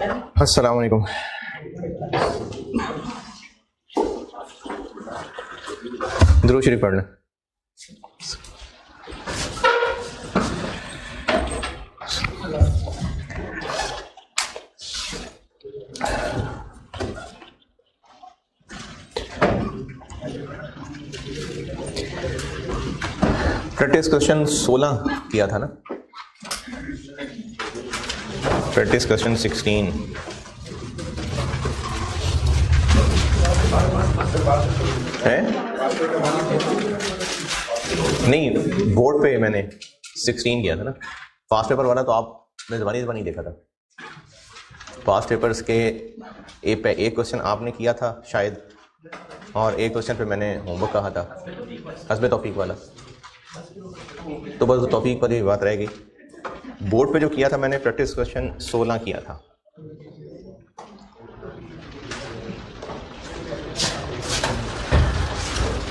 अस्सलाम वालेकुम। दुरूद शरीफ पढ़ लें। प्रैक्टिस क्वेश्चन 16 किया था ना, प्रैक्टिस क्वेश्चन 16 है नहीं, बोर्ड पे मैंने 16 किया था ना। फास्ट पेपर वाला तो आपने ज़बानी देखा था। फास्ट पेपर्स के एक क्वेश्चन आपने किया था शायद, और एक क्वेश्चन पे मैंने होमवर्क कहा था हस्बे तौफीक वाला, तो बस तौफीक पर ही बात रह गई। बोर्ड पे जो किया था मैंने प्रैक्टिस क्वेश्चन 16 किया था।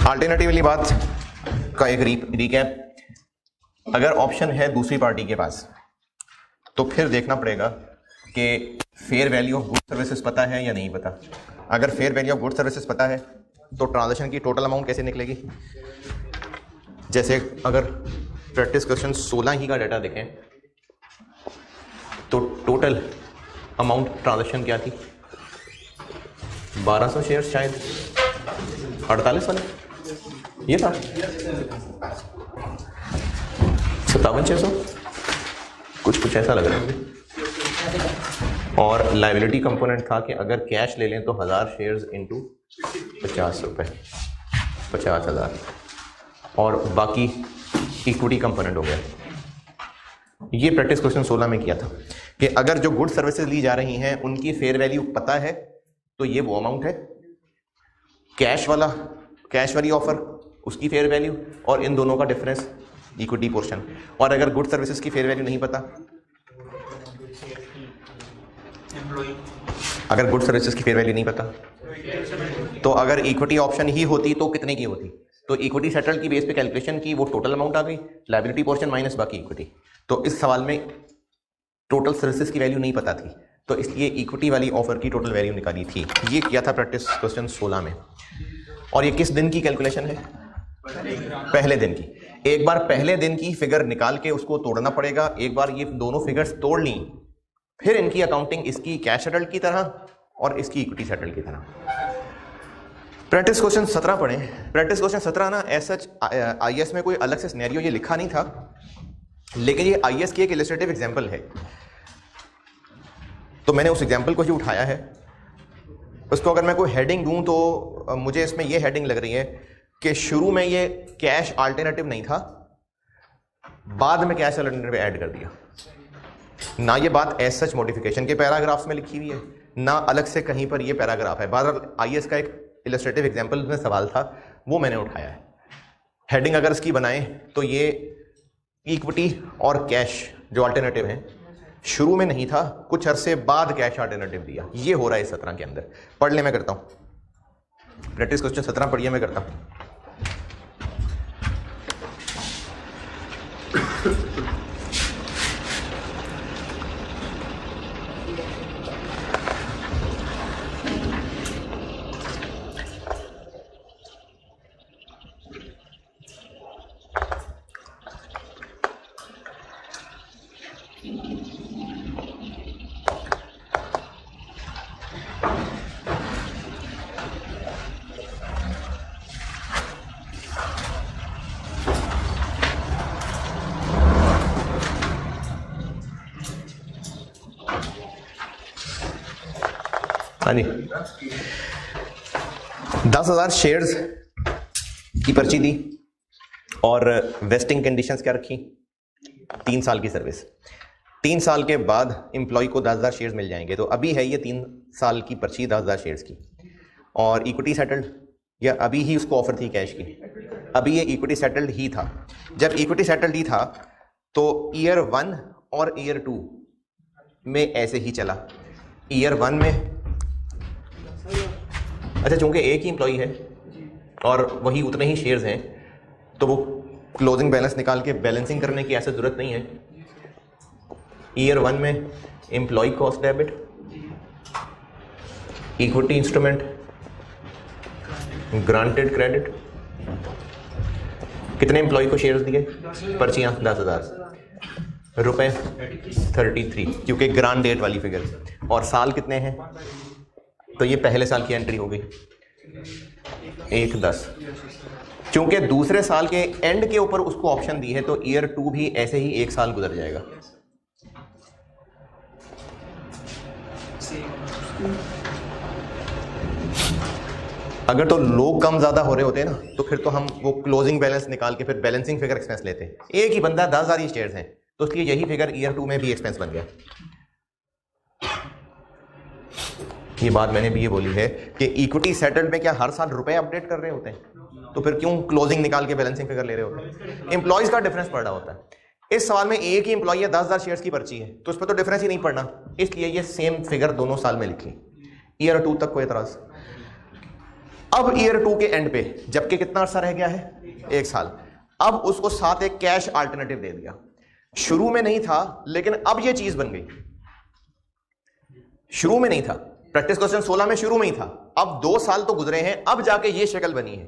अल्टरनेटिवली बात का एक रिकैप, अगर ऑप्शन है दूसरी पार्टी के पास तो फिर देखना पड़ेगा कि fair value of good services पता है या नहीं पता। अगर fair value of good services पता है तो ट्रांजैक्शन की टोटल अमाउंट कैसे निकलेगी। जैसे अगर प्रैक्टिस क्वेश्चन 16 ही का डाटा देखें तो टोटल अमाउंट ट्रांजैक्शन क्या थी, 1200 शेयर शायद, 48 वाले ये था, 57,600 कुछ ऐसा लग रहा है। और लाइबिलिटी कंपोनेंट था कि अगर कैश ले लें तो 1000 शेयर्स इंटू 50 रुपये, 50,000, और बाकी इक्विटी कंपोनेंट हो गया। ये प्रैक्टिस क्वेश्चन 16 में किया था कि अगर जो गुड सर्विसेज ली जा रही हैं उनकी फेयर वैल्यू पता है तो ये वो अमाउंट है, कैश वाली ऑफर उसकी फेयर वैल्यू, और इन दोनों का डिफरेंस इक्विटी पोर्शन। और अगर गुड सर्विसेज की फेयर वैल्यू नहीं पता, अगर गुड सर्विसेज की फेयर वैल्यू नहीं पता तो अगर इक्विटी ऑप्शन ही होती तो कितने की होती, तो इक्विटी सेटल की बेस पे कैलकुलेशन की, वो टोटल अमाउंट आ गई, लायबिलिटी पोर्शन माइनस बाकी इक्विटी। तो इस सवाल में टोटल सर्विसेज की वैल्यू नहीं पता थी, तो इसलिए इक्विटी वाली ऑफर की टोटल वैल्यू निकाली थी। ये किया था प्रैक्टिस क्वेश्चन 16 में। और ये किस दिन की कैलकुलेशन है, पहले दिन की। एक बार पहले दिन की फिगर निकाल के उसको तोड़ना पड़ेगा, एक बार ये दोनों फिगर्स तोड़ ली, फिर इनकी अकाउंटिंग इसकी कैश सेटल्ड की तरह और इसकी इक्विटी सेटल्ड की तरह। प्रैक्टिस क्वेश्चन 17 पढ़ें। प्रैक्टिस क्वेश्चन 17 ना एसएच आईएएस में कोई अलग से सिनेरियो ये लिखा नहीं था, लेकिन ये आईएएस की एक इलस्ट्रेटिव एग्जांपल है, तो मैंने उस एग्जांपल को ही उठाया है। उसको अगर मैं कोई हेडिंग दूं तो मुझे इसमें ये हेडिंग लग रही है कि शुरू में ये कैश अल्टरनेटिव नहीं था, बाद में कैश अल्टरनेटिव ऐड कर दिया। ना ये बात एज सच मॉडिफिकेशन के पैराग्राफ्स में लिखी हुई है, ना अलग से कहीं पर ये पैराग्राफ है। बहरहाल आईएएस का एक इलस्ट्रेटिव एग्जांपल में सवाल था, वो मैंने उठाया है। हेडिंग अगर इसकी बनाएं तो ये इक्विटी और कैश जो अल्टरनेटिव है शुरू में नहीं था, कुछ अरसे बाद कैश अल्टरनेटिव दिया। ये हो रहा है 17 के अंदर। पढ़ ले, मैं करता हूं। प्रैक्टिस क्वेश्चन 17 पढ़िए, मैं करता हूं। हाँ जी, 10,000 शेयर्स की पर्ची दी और वेस्टिंग कंडीशंस क्या रखी, 3 साल की सर्विस। 3 साल के बाद एम्प्लॉय को 10,000 शेयर्स मिल जाएंगे। तो अभी है ये 3 साल की पर्ची 10,000 शेयर्स की, और इक्विटी सेटल्ड, या अभी ही उसको ऑफर थी कैश की, अभी ये इक्विटी सेटल्ड ही था। जब इक्विटी सेटल्ड ही था तो ईयर 1 और ईयर 2 में ऐसे ही चला। ईयर 1 में अच्छा, चूंकि एक ही एम्प्लॉई है और वही उतने ही शेयर्स हैं, तो वो क्लोजिंग बैलेंस निकाल के बैलेंसिंग करने की ऐसा जरूरत नहीं है। ईयर 1 में employee cost debit equity instrument, granted credit, कितने एम्प्लॉय को शेयर्स दिए? पर्चियां 10,000 रुपए 33, क्योंकि ग्रांट डेट वाली फिगर। और साल कितने हैं? तो ये पहले साल की एंट्री हो गई 1/10। क्योंकि दूसरे साल के एंड के ऊपर उसको ऑप्शन दी है तो ईयर 2 भी ऐसे ही 1 साल गुजर जाएगा। अगर तो लोग कम ज्यादा हो रहे होते हैं ना तो फिर तो हम वो क्लोजिंग बैलेंस निकाल के फिर बैलेंसिंग फिगर एक्सपेंस लेते हैं। एक ही बंदा 10,000 ही शेयर्स हैं तो इसलिए यही फिगर ईयर 2 में भी एक्सपेंस बन गया। ये बात मैंने भी ये बोली है कि इक्विटी सेटल्ड में क्या हर साल रुपए अपडेट कर रहे होते हैं? तो फिर क्यों क्लोजिंग निकाल के बैलेंसिंग फिगर ले रहे होते हैं? एम्प्लॉयज का डिफरेंस पड़ रहा होता है। इस सवाल में एक ही एम्प्लॉय है, 10,000 शेयर्स की पर्ची है तो उस पर तो डिफरेंस ही नहीं पड़ना, इसलिए ये सेम फिगर दोनों साल में लिखी। ईयर 2 तक कोई एतराज। अब ईयर 2 के एंड पे जबकि कितना अर्सा रह गया है? 1 साल। अब उसको साथ एक कैश अल्टरनेटिव दे दिया। शुरू में नहीं था लेकिन अब ये चीज बन गई। शुरू में नहीं था, प्रैक्टिस क्वेश्चन 16 में शुरू में ही था। अब 2 साल तो गुजरे हैं, अब जाके ये शक्ल बनी है।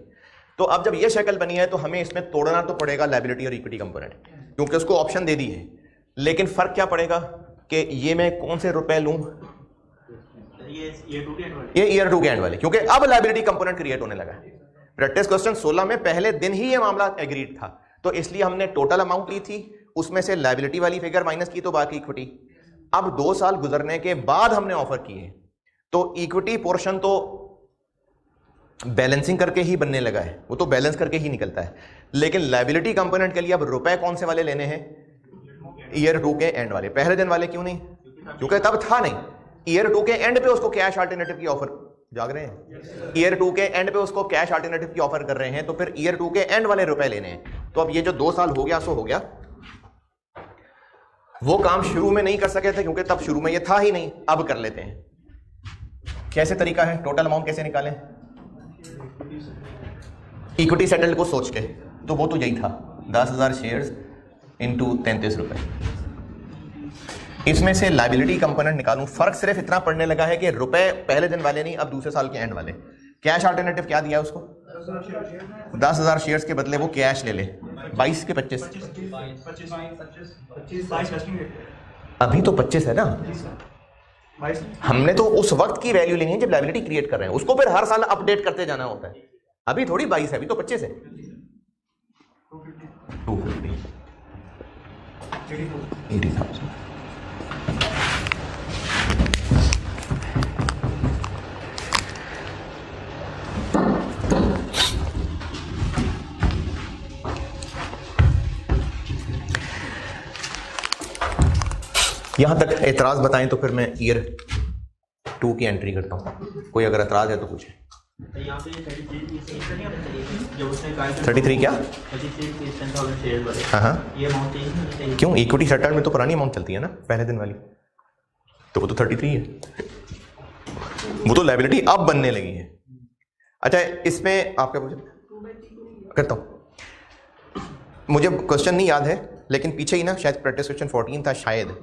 तो अब जब ये शक्ल बनी है तो हमें इसमें तोड़ना तो पड़ेगा लायबिलिटी और इक्विटी कंपोनेंट, क्योंकि उसको ऑप्शन दे दी है। लेकिन फर्क क्या पड़ेगा कि ये मैं कौन से रुपए लूं? ये ईयर 2 के एंड वाले, क्योंकि अब लायबिलिटी कंपोनेंट क्रिएट होने लगा है। प्रैक्टिस क्वेश्चन 16 में पहले दिन ही ये मामला एग्रीड था, तो इसलिए हमने टोटल अमाउंट ली थी, उसमें से लायबिलिटी वाली फिगर माइनस की तो बाकी इक्विटी। अब 2 साल गुजरने के बाद हमने ऑफर की है तो इक्विटी पोर्शन तो बैलेंसिंग करके ही बनने लगा है, वो तो बैलेंस करके ही निकलता है। लेकिन लायबिलिटी कंपोनेंट के लिए अब रुपए कौन से वाले लेने हैं? ईयर 2 के एंड वाले। पहले दिन वाले क्यों नहीं? क्योंकि तब था नहीं। ईयर 2 के एंड पे उसको कैश अल्टरनेटिव की ऑफर, जाग रहे हैं? ईयर 2 के एंड पे उसको कैश अल्टरनेटिव की ऑफर कर रहे हैं, तो फिर ईयर 2 के एंड वाले रुपए लेने हैं। तो अब ये जो 2 साल हो गया सो हो गया। वो काम शुरू में नहीं कर सके थे क्योंकि तब शुरू में ये था ही नहीं, अब कर लेते हैं। कैसे तरीका है? टोटल अमाउंट कैसे निकालें इक्विटी सेटल्ड को सोच के? तो वो तो यही था, 10,000 शेयर्स इंटू 33 रुपए। इसमें से लायबिलिटी कंपोनेंट निकालूं। फर्क सिर्फ इतना पड़ने लगा है कि रुपए पहले दिन वाले नहीं, अब दूसरे साल के एंड वाले। कैश अल्टरनेटिव क्या दिया उसको? 10,000 शेयर्स के बदले वो कैश ले ले। 22 के 25, अभी तो 25 है ना। हमने तो उस वक्त की वैल्यू लेनी है जब लायबिलिटी क्रिएट कर रहे हैं, उसको फिर हर साल अपडेट करते जाना होता है। अभी थोड़ी 22 है, अभी तो 25 है। 250 80,000। यहां तक एतराज बताएं तो फिर मैं ईयर 2 की एंट्री करता हूं। कोई अगर एतराज है तो पूछे। 33 क्या? हाँ, क्यों? इक्विटी सेटल में तो पुरानी अमाउंट चलती है ना, पहले दिन वाली, तो वो तो 33 है। वो तो लायबिलिटी अब बनने लगी है। अच्छा, इसमें आप क्या पूछे? करता हूं। मुझे क्वेश्चन नहीं याद है लेकिन पीछे ही ना शायद प्रैक्टिस क्वेश्चन 14 था शायद,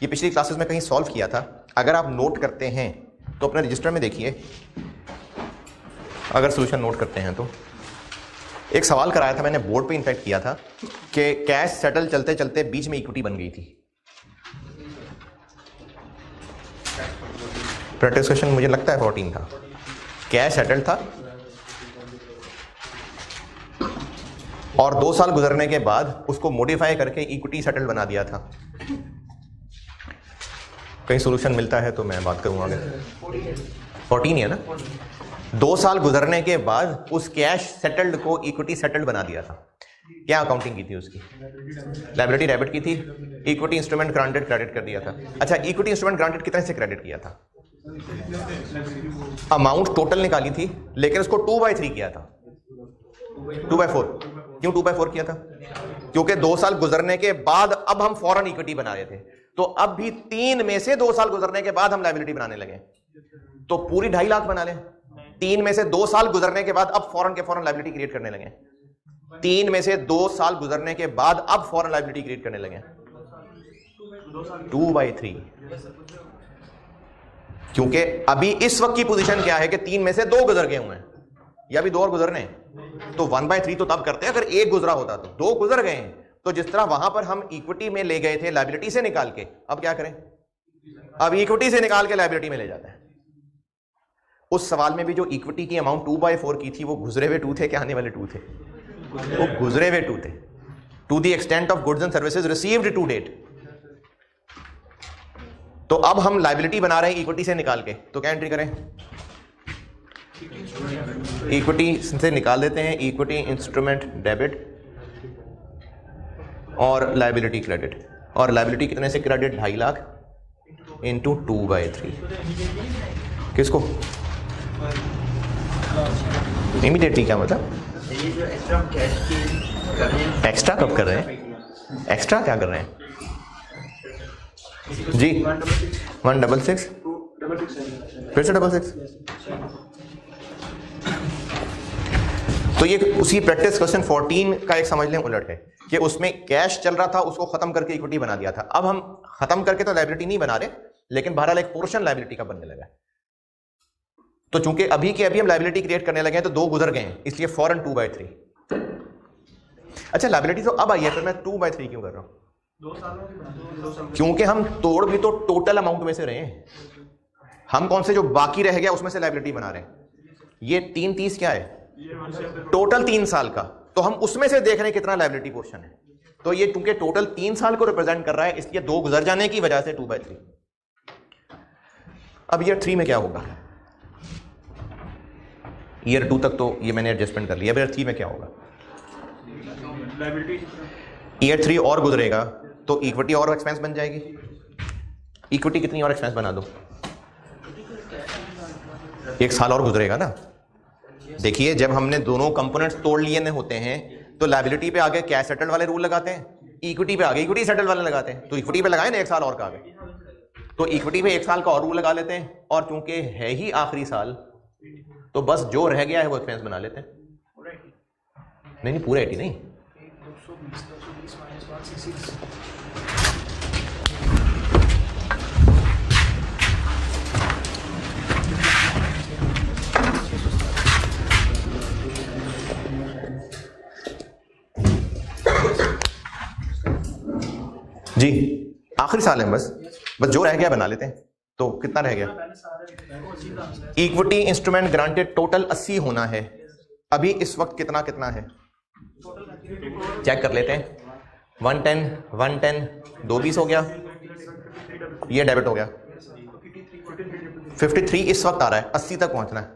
ये पिछली क्लासेस में कहीं सॉल्व किया था। अगर आप नोट करते हैं तो अपने रजिस्टर में देखिए, अगर सॉल्यूशन नोट करते हैं तो एक सवाल कराया था मैंने, बोर्ड पे इनफैक्ट किया था कि कैश सेटल चलते चलते बीच में इक्विटी बन गई थी। प्रैक्टिस क्वेश्चन मुझे लगता है 14 था। कैश सेटल था और 2 साल गुजरने के बाद उसको मॉडिफाई करके इक्विटी सेटल बना दिया था। कहीं सॉल्यूशन मिलता है तो मैं बात करूंगा। 14 है ना। 2 साल गुजरने के बाद उस कैश सेटल्ड को इक्विटी सेटल्ड बना दिया था। क्या अकाउंटिंग की थी उसकी? लायबिलिटी डेबिट की थी, इक्विटी इंस्ट्रूमेंट ग्रांटेड क्रेडिट कर दिया था। अच्छा, इक्विटी इंस्ट्रूमेंट ग्रांटेड कितने से क्रेडिट किया था? अमाउंट टोटल निकाली थी लेकिन उसको 2/3 किया था। 2/4 क्यों 2/4 किया था? क्योंकि 2 साल गुजरने के बाद अब हम फौरन इक्विटी बना रहे थे, तो अब भी 3 में से 2 साल गुजरने के बाद हम लायबिलिटी बनाने लगे, तो पूरी 2.5 लाख बना लें। 3 में से 2 साल गुजरने के बाद अब फौरन के फौरन लायबिलिटी क्रिएट करने लगे। 3 में से 2 साल गुजरने के बाद अब फौरन लायबिलिटी क्रिएट करने लगे। 2/3 क्योंकि अभी इस वक्त की पोजीशन क्या है कि 3 में से 2 गुजर गए हुए हैं, या अभी 2 और गुजरने हैं। तो 1/3 तो तब करते हैं अगर 1 गुजरा होता, तो 2 गुजर गए हैं। तो जिस तरह वहां पर हम इक्विटी में ले गए थे लायबिलिटी से निकाल के, अब क्या करें, अब इक्विटी से निकाल के लायबिलिटी में ले जाते हैं। उस सवाल में भी जो इक्विटी की अमाउंट 2/4 की थी, वो गुजरे हुए 2 थे क्या आने वाले 2 थे? वो गुजरे हुए 2 थे। To the extent of goods and services received to date. तो अब हम लायबिलिटी बना रहे हैं इक्विटी से निकाल के, तो क्या एंट्री करें? इक्विटी से निकाल देते हैं इक्विटी इंस्ट्रूमेंट डेबिट और लायबिलिटी क्रेडिट। और लायबिलिटी कितने से क्रेडिट? 2.5 लाख इंटू 2/3। किसको? इमीडिएटली क्या मतलब? एक्स्ट्रा कब कर रहे हैं? एक्स्ट्रा क्या कर रहे हैं जी? 166 फिर से 66। तो ये उसी प्रैक्टिस क्वेश्चन 14 का एक समझ लें उलट है कि उसमें कैश चल रहा था, उसको खत्म करके इक्विटी बना दिया था। अब हम खत्म करके तो लायबिलिटी नहीं बना रहे, लेकिन बहरहाल एक पोर्शन लायबिलिटी का बनने लगा। तो चूंकि अभी के अभी हम लायबिलिटी क्रिएट करने लगे हैं, तो 2 गुजर गए हैं, इसलिए फौरन 2/3। अच्छा, लायबिलिटी तो अब आई है, फिर मैं 2/3 क्यों कर रहा हूं? 2 सालों की, क्योंकि हम तोड़ भी तो टोटल अमाउंट में से रहे हैं। हम कौन से जो बाकी रह गया उसमें से लायबिलिटी बना रहे हैं। ये 3/30 क्या है? टोटल 3 साल का। तो हम उसमें से देख रहे हैं कितना लायबिलिटी पोर्शन है। तो ये चूंकि टोटल 3 साल को रिप्रेजेंट कर रहा है, इसलिए 2 गुजर जाने की वजह से 2/3। अब ईयर 3 में क्या होगा? ईयर 2 तक तो ये मैंने एडजस्टमेंट कर लिया। ईयर 3 में क्या होगा? ईयर 3 और गुजरेगा तो इक्विटी और एक्सपेंस बन जाएगी। इक्विटी कितनी और एक्सपेंस बना दो? 1 साल और गुजरेगा ना। देखिए, जब हमने दोनों कंपोनेंट्स तोड़ लिए होते हैं, तो लायबिलिटी पे आगे कैश सेटल वाले रूल लगाते हैं, इक्विटी पे आगे इक्विटी सेटल वाले लगाते हैं। तो इक्विटी पे लगाए ना 1 साल और का आगे, तो इक्विटी पे 1 साल का और रूल लगा लेते हैं। और चूंकि है ही आखिरी साल, तो बस जो रह गया है वो एक्सपेंस बना लेते हैं। नहीं पूरा 80 नहीं। जी आखिरी साल है, बस जो रह गया बना लेते हैं। तो कितना रह गया? इक्विटी इंस्ट्रूमेंट ग्रांटेड टोटल 80 होना है। अभी इस वक्त कितना कितना है चेक कर लेते हैं। 110 220 हो गया, ये डेबिट हो गया। 53 इस वक्त आ रहा है, 80 तक पहुंचना है।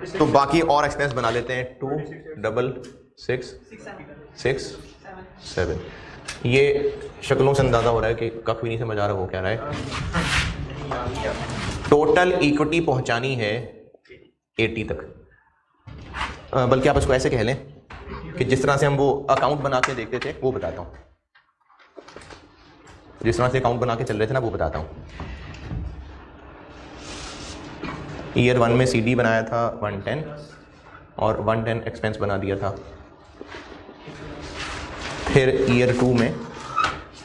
तो बाकी और एक्सपेंस बना लेते हैं। 266 7। ये शक्लों से अंदाजा हो रहा है कि कख भी नहीं समझ आ रहा वो क्या रहा है। टोटल इक्विटी पहुंचानी है 80 तक। बल्कि आप इसको ऐसे कह लें कि जिस तरह से हम वो अकाउंट बना के देखते थे वो बताता हूं। जिस तरह से अकाउंट बना के चल रहे थे ना वो बताता हूं। ईयर 1 में CD बनाया था 110 और 110 एक्सपेंस बना दिया था। फिर ईयर 2 में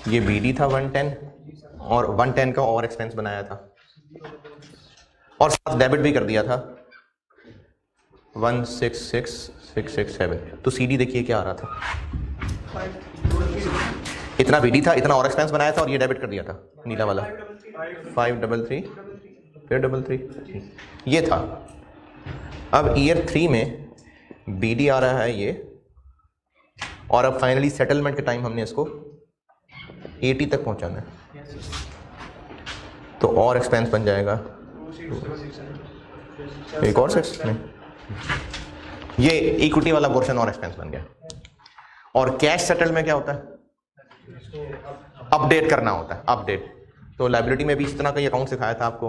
ये BD था 110 और 110 का और एक्सपेंस बनाया था और साथ डेबिट भी कर दिया था 166,667। तो CD देखिए क्या आ रहा था, इतना BD था, इतना और एक्सपेंस बनाया था और ये डेबिट कर दिया था नीला वाला 533 फिर 33 ये था। अब ईयर 3 में BD आ रहा है ये, और अब फाइनली सेटलमेंट के टाइम हमने इसको 80 तक पहुंचाना है। तो और एक्सपेंस बन जाएगा एक और 6 नहीं, ये इक्विटी वाला पोर्शन और एक्सपेंस बन गया। और कैश सेटल में क्या होता है? अपडेट करना होता है, अपडेट। तो लायबिलिटी में भी इस तरह का ये अकाउंट सिखाया था आपको।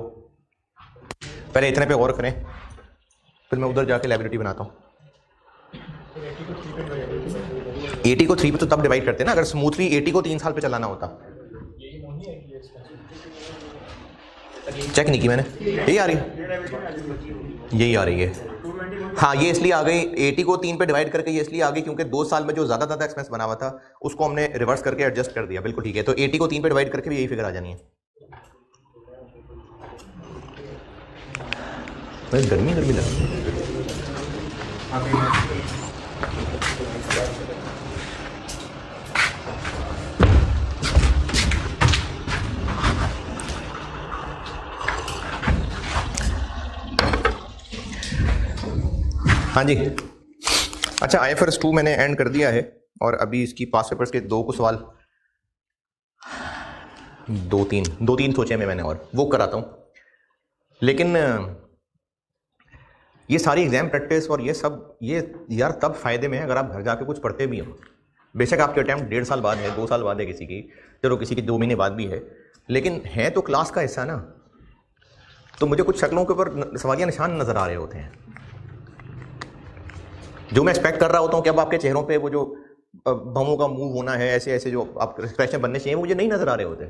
पहले इतने पे गौर करें, फिर मैं उधर जाके लायबिलिटी बनाता हूँ। 80 को 3 पे तो तब डिवाइड करते हैं ना, अगर स्मूथली 80 को 3 साल पे चलाना होता। चेक नहीं की मैंने, यही आ रही है, यही आ रही है। हाँ ये इसलिए आ गई, 80 को 3 पे डिवाइड करके ये इसलिए आ गई क्योंकि 2 साल में जो ज्यादा एक्सपेंस बना हुआ था उसको हमने रिवर्स करके एडजस्ट कर दिया। बिल्कुल ठीक है। तो 80 को 3 पे डिवाइड करके भी यही फिगर आ जानी है। बस गर्मी गर्मी लग रही है। हाँ जी, अच्छा IFRS 2 मैंने एंड कर दिया है और अभी इसकी पास पेपर्स के दो सवाल दो तीन सोचे में मैंने और वो कराता हूँ। लेकिन ये सारी एग्जाम प्रैक्टिस और ये सब ये यार तब फायदे में है अगर आप घर जाके कुछ पढ़ते भी हो। बेशक आपके अटैम्प्ट 1.5 साल बाद है, 2 साल बाद है, किसी की चलो किसी की 2 महीने बाद भी है, लेकिन है तो क्लास का हिस्सा ना। तो मुझे कुछ शक्लों के ऊपर सवालिया निशान नजर आ रहे होते हैं जो मैं एक्सपेक्ट कर रहा होता हूँ कि अब आपके चेहरों पे वो जो बमों का मूव होना है, ऐसे ऐसे जो आप एक्सप्रेशन बनने चाहिए, मुझे नहीं नजर आ रहे होते।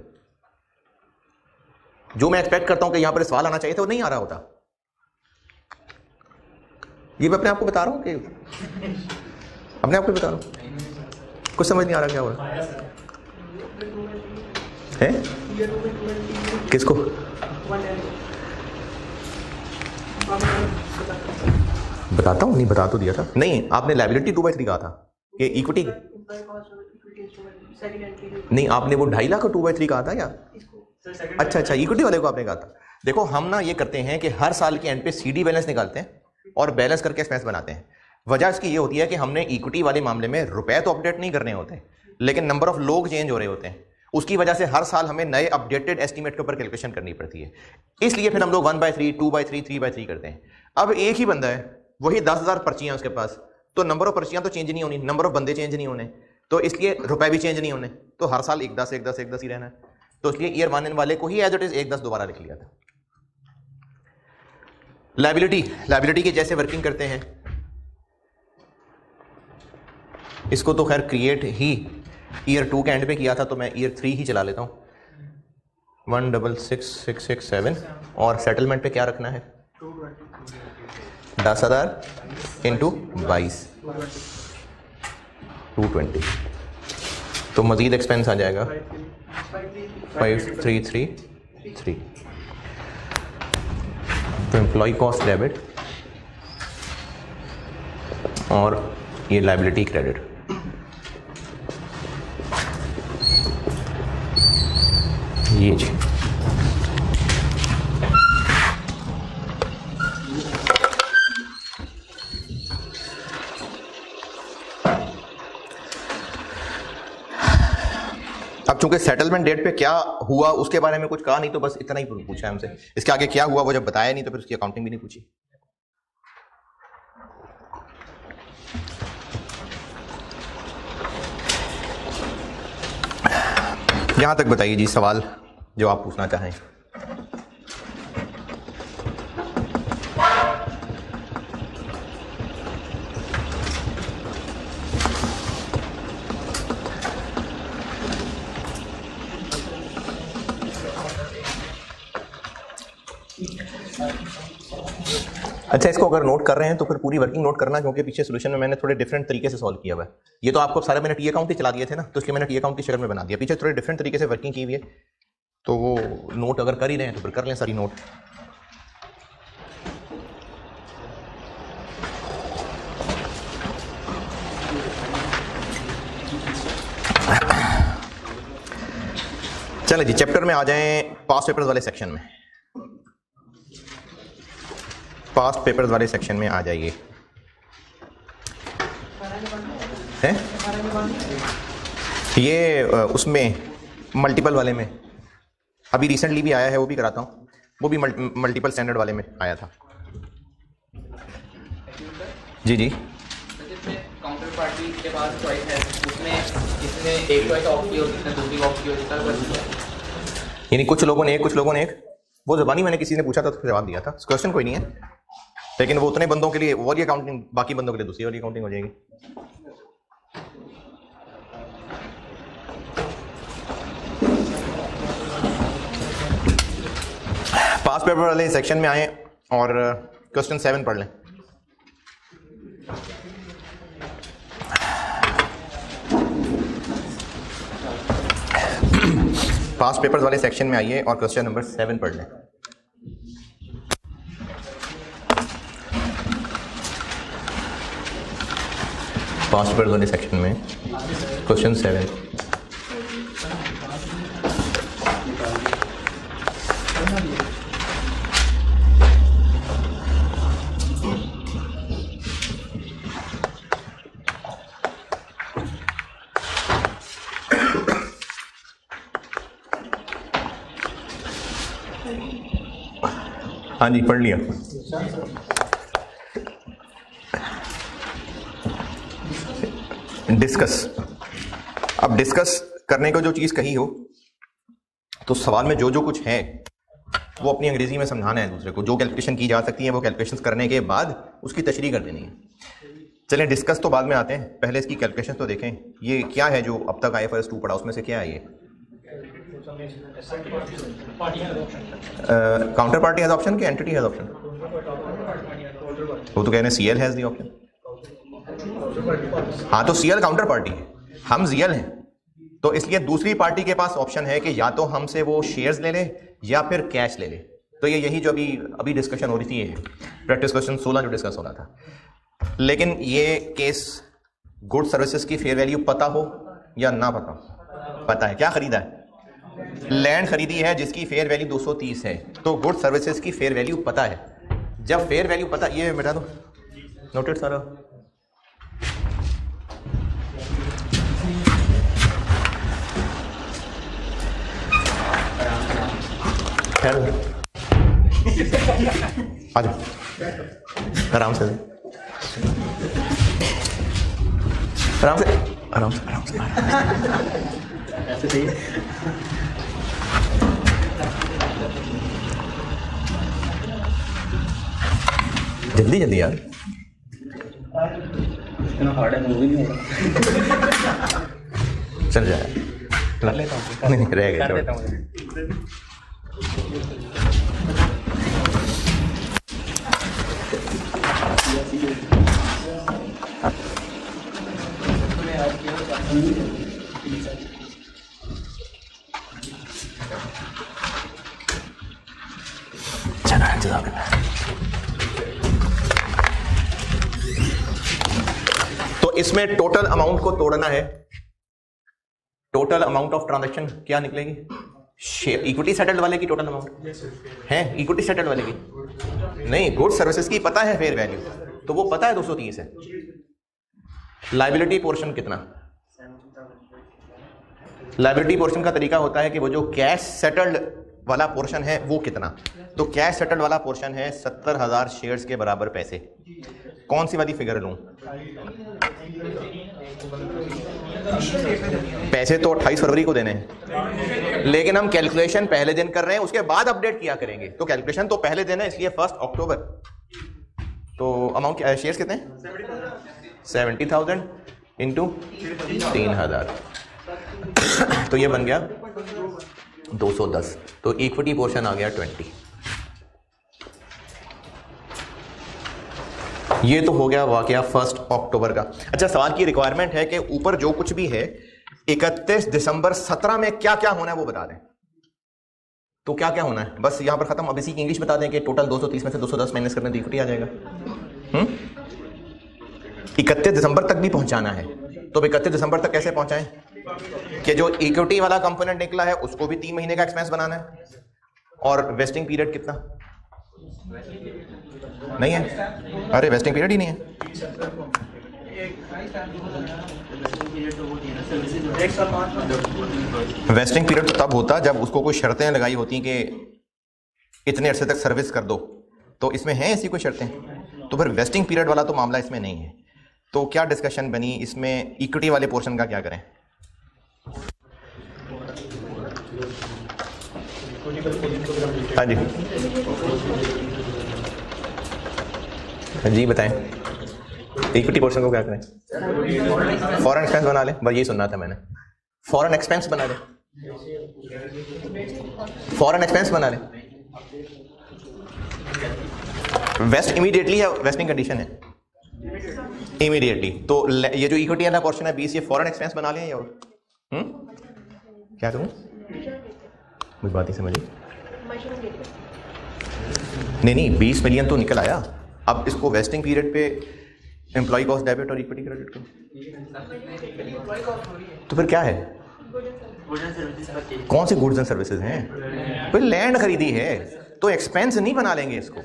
जो मैं एक्सपेक्ट करता हूँ कि यहाँ पर सवाल आना चाहिए था वो नहीं आ रहा होता। ये मैं अपने आप को बता रहा हूँ कि अपने आप को बता रहा हूँ, कुछ समझ नहीं आ रहा क्या हो रहा है। किसको बताता हूँ, नहीं बता तो दिया था। नहीं, आपने लायबिलिटी 2/3 कहा था कि इक्विटी नहीं, आपने वो 2.5 लाख का 2/3 कहा था या अच्छा इक्विटी वाले को आपने कहा था। देखो हम ना ये करते हैं कि हर साल के एंड पे CD बैलेंस निकालते हैं और बैलेंस करके एक्सपेंस बनाते हैं। वजह इसकी ये होती है कि हमने इक्विटी वाले मामले में रुपए तो अपडेट नहीं करने होते, लेकिन नंबर ऑफ लोग चेंज हो रहे होते हैं। उसकी वजह से हर साल हमें नए अपडेटेड एस्टीमेट के ऊपर कैलकुलेशन करनी पड़ती है। इसलिए फिर हम लोग 1/3, 2/3, 3/3 करते हैं। अब एक ही बंदा है, वही 10,000 पर्चियां उसके पास, तो नंबर ऑफ पर्चियां तो चेंज नहीं होनी, नंबर ऑफ बंदे चेंज नहीं होने, तो इसलिए रुपए भी चेंज नहीं होने, तो हर साल 1/10 1/10 1/10 ही रहना है। तो इसलिए ईयर 1 वाले को ही एज इट इज 1/10 दोबारा लिख लिया था। लायबिलिटी की जैसे वर्किंग करते हैं, इसको तो खैर क्रिएट ही ईयर 2 के एंड पे किया था, तो मैं ईयर 3 ही चला लेता हूँ। 166,667 और सेटलमेंट पे क्या रखना है 10,000 इंटू 22 220, तो मजीद एक्सपेंस आ जाएगा 5333। तो एम्प्लॉय कॉस्ट डेबिट और ये लायबिलिटी क्रेडिट। ये जी अब चूंकि सेटलमेंट डेट पे क्या हुआ उसके बारे में कुछ कहा नहीं, तो बस इतना ही पूछा है हमसे। इसके आगे क्या हुआ वो जब बताया नहीं तो फिर उसकी अकाउंटिंग भी नहीं पूछी। यहां तक बताइए जी सवाल जो आप पूछना चाहें। अच्छा, इसको अगर नोट कर रहे हैं तो फिर पूरी वर्किंग नोट करना, क्योंकि पीछे सोल्यूशन में मैंने थोड़े डिफरेंट तरीके से सॉल्व किया हुआ है। ये तो आपको सारे मैंने टी अकाउंट ही चला दिए थे ना, तो इसलिए मैंने टी अकाउंट की शक्ल में बना दिया। पीछे थोड़े डिफरेंट तरीके से वर्किंग की हुई है, तो वो नोट अगर कर ही रहे हैं तो फिर कर लें सारी नोट। चले जी, चैप्टर में आ जाएं, पास्ट पेपर्स वाले सेक्शन में। पास्ट पेपर्स वाले सेक्शन में आ जाइए। हैं? ये उसमें मल्टीपल वाले में अभी रिसेंटली भी आया है, वो भी कराता हूँ। वो भी मल्टीपल स्टैंडर्ड वाले में आया था। जी जी, काउंटर पार्टी के पास चॉइस है, उसमें इसने एक चॉइस ऑफ की होती है, दूसरी ऑफ की होती है, यानी कुछ लोगों ने एक वो ज़बानी मैंने किसी ने पूछा था तो जवाब दिया था। क्वेश्चन कोई नहीं है, लेकिन वो उतने बंदों के लिए वो वाली अकाउंटिंग, बाकी बंदों के लिए दूसरी वाली अकाउंटिंग हो जाएगी। पास्ट पेपर वाले सेक्शन में आए और क्वेश्चन 7 पढ़ लें। पास्ट पेपर्स वाले सेक्शन में आइए और क्वेश्चन नंबर 7 पढ़ लें। पास्ट पेपर वाले सेक्शन में क्वेश्चन 7। हाँ जी, पढ़ लिया। डिस्कस। अब डिस्कस करने को जो चीज़ कही हो तो सवाल में जो जो कुछ है वो अपनी अंग्रेजी में समझाना है दूसरे को। जो कैलकुलेशन की जा सकती है वो कैलकुलेशन करने के बाद उसकी तशरीह कर देनी है। चलें, डिस्कस तो बाद में आते हैं, पहले इसकी कैलकुलेशन तो देखें। ये क्या है जो अब तक IFRS 2 पढ़ा, उसमें से क्या है ये? काउंटर पार्टी हैज ऑप्शन कि एंटिटी हैज ऑप्शन? वो तो कह रहे हैं CL हैज द ऑप्शन। हाँ, तो CL काउंटर पार्टी है, हम ZL हैं, तो इसलिए दूसरी पार्टी के पास ऑप्शन है कि या तो हमसे वो शेयर्स ले ले या फिर कैश ले ले। तो ये यही जो अभी डिस्कशन हो रही थी, प्रैक्टिस क्वेश्चन 16 जो डिस्कस हो रहा था। लेकिन ये केस गुड सर्विसेज की फेयर वैल्यू पता हो या ना पता हो? पता है। क्या खरीदा है? लैंड खरीदी है जिसकी फेयर वैल्यू 230 है, तो गुड सर्विसेज की फेयर वैल्यू पता है। जब फेयर वैल्यू पता, ये मिटा दो, नोटेड सारा। आ जाओ, आराम से आराम से आराम से आराम से। जल्दी जल्दी यार, चल जाए। नहीं रह गए। तो इसमें टोटल अमाउंट को तोड़ना है। टोटल अमाउंट ऑफ ट्रांजैक्शन क्या निकलेगी? इक्विटी सेटल्ड वाले की टोटल अमाउंट है, इक्विटी सेटल्ड वाले की नहीं, गुड सर्विसेज की पता है फेयर वैल्यू, तो वो पता है 230 है। लायबिलिटी पोर्शन कितना? लायबिलिटी पोर्शन का तरीका होता है कि वो जो कैश सेटल्ड वाला पोर्शन है वो कितना। तो कैश सेटल्ड वाला पोर्शन है 70,000 शेयर्स के बराबर पैसे। कौन सी वाली फिगर लूं? पैसे तो 28 फरवरी को देने हैं, लेकिन हम कैलकुलेशन पहले दिन कर रहे हैं, उसके बाद अपडेट किया करेंगे। तो कैलकुलेशन तो पहले दिन है, इसलिए 1 अक्टूबर। तो अमाउंट शेयर्स कितने हैं? 70,000 इंटू 3,000, तो ये बन गया 210। तो इक्विटी पोर्शन आ गया 20। ये तो हो गया वाकया 1 अक्टूबर का। अच्छा, सवाल की रिक्वायरमेंट है कि ऊपर जो कुछ भी है 31 दिसंबर 17 में क्या क्या होना है वो बता दें। तो क्या क्या होना है बस यहां पर खत्म। अब इसी की इंग्लिश बता दें कि टोटल 230 में से 210 माइनस करने तो इक्विटी आ जाएगा। 31 दिसंबर तक भी पहुंचाना है, तो 31 दिसंबर तक कैसे पहुंचाएं कि जो इक्विटी वाला कंपोनेंट निकला है उसको भी 3 महीने का एक्सपेंस बनाना है। और वेस्टिंग पीरियड कितना नहीं है? अरे वेस्टिंग पीरियड ही नहीं है। वेस्टिंग पीरियड तो तब होता जब उसको कोई शर्तें लगाई होती कि इतने अरसे तक सर्विस कर दो, तो इसमें है ऐसी कोई शर्तें? तो फिर वेस्टिंग पीरियड वाला तो मामला इसमें नहीं है। तो क्या डिस्कशन बनी इसमें? इक्विटी वाले पोर्शन का क्या करें? हाँ जी, हाँ जी बताएं। इक्विटी पोर्शन को क्या करें? फॉरेन एक्सपेंस बना लें। बस यही सुनना था मैंने। फॉरेन एक्सपेंस बना लें, फॉरेन एक्सपेंस बना लें। वेस्ट इमीडिएटली है, वेस्टिंग कंडीशन है इमीडिएटली। तो ये जो इक्विटी वाला पोर्शन है 20, ये फॉरेन एक्सपेंस बना लें। और क्या करूं? मुझे बात ही समझिए। नहीं 20 मिलियन तो निकल आया। अब इसको वेस्टिंग पीरियड पे एम्प्लॉय कॉस्ट डेबिट और इक्विटी क्रेडिट करो। तो फिर क्या है? कौन सी गुड्स एंड सर्विसेज हैं? भाई लैंड खरीदी है तो एक्सपेंस नहीं बना लेंगे इसको।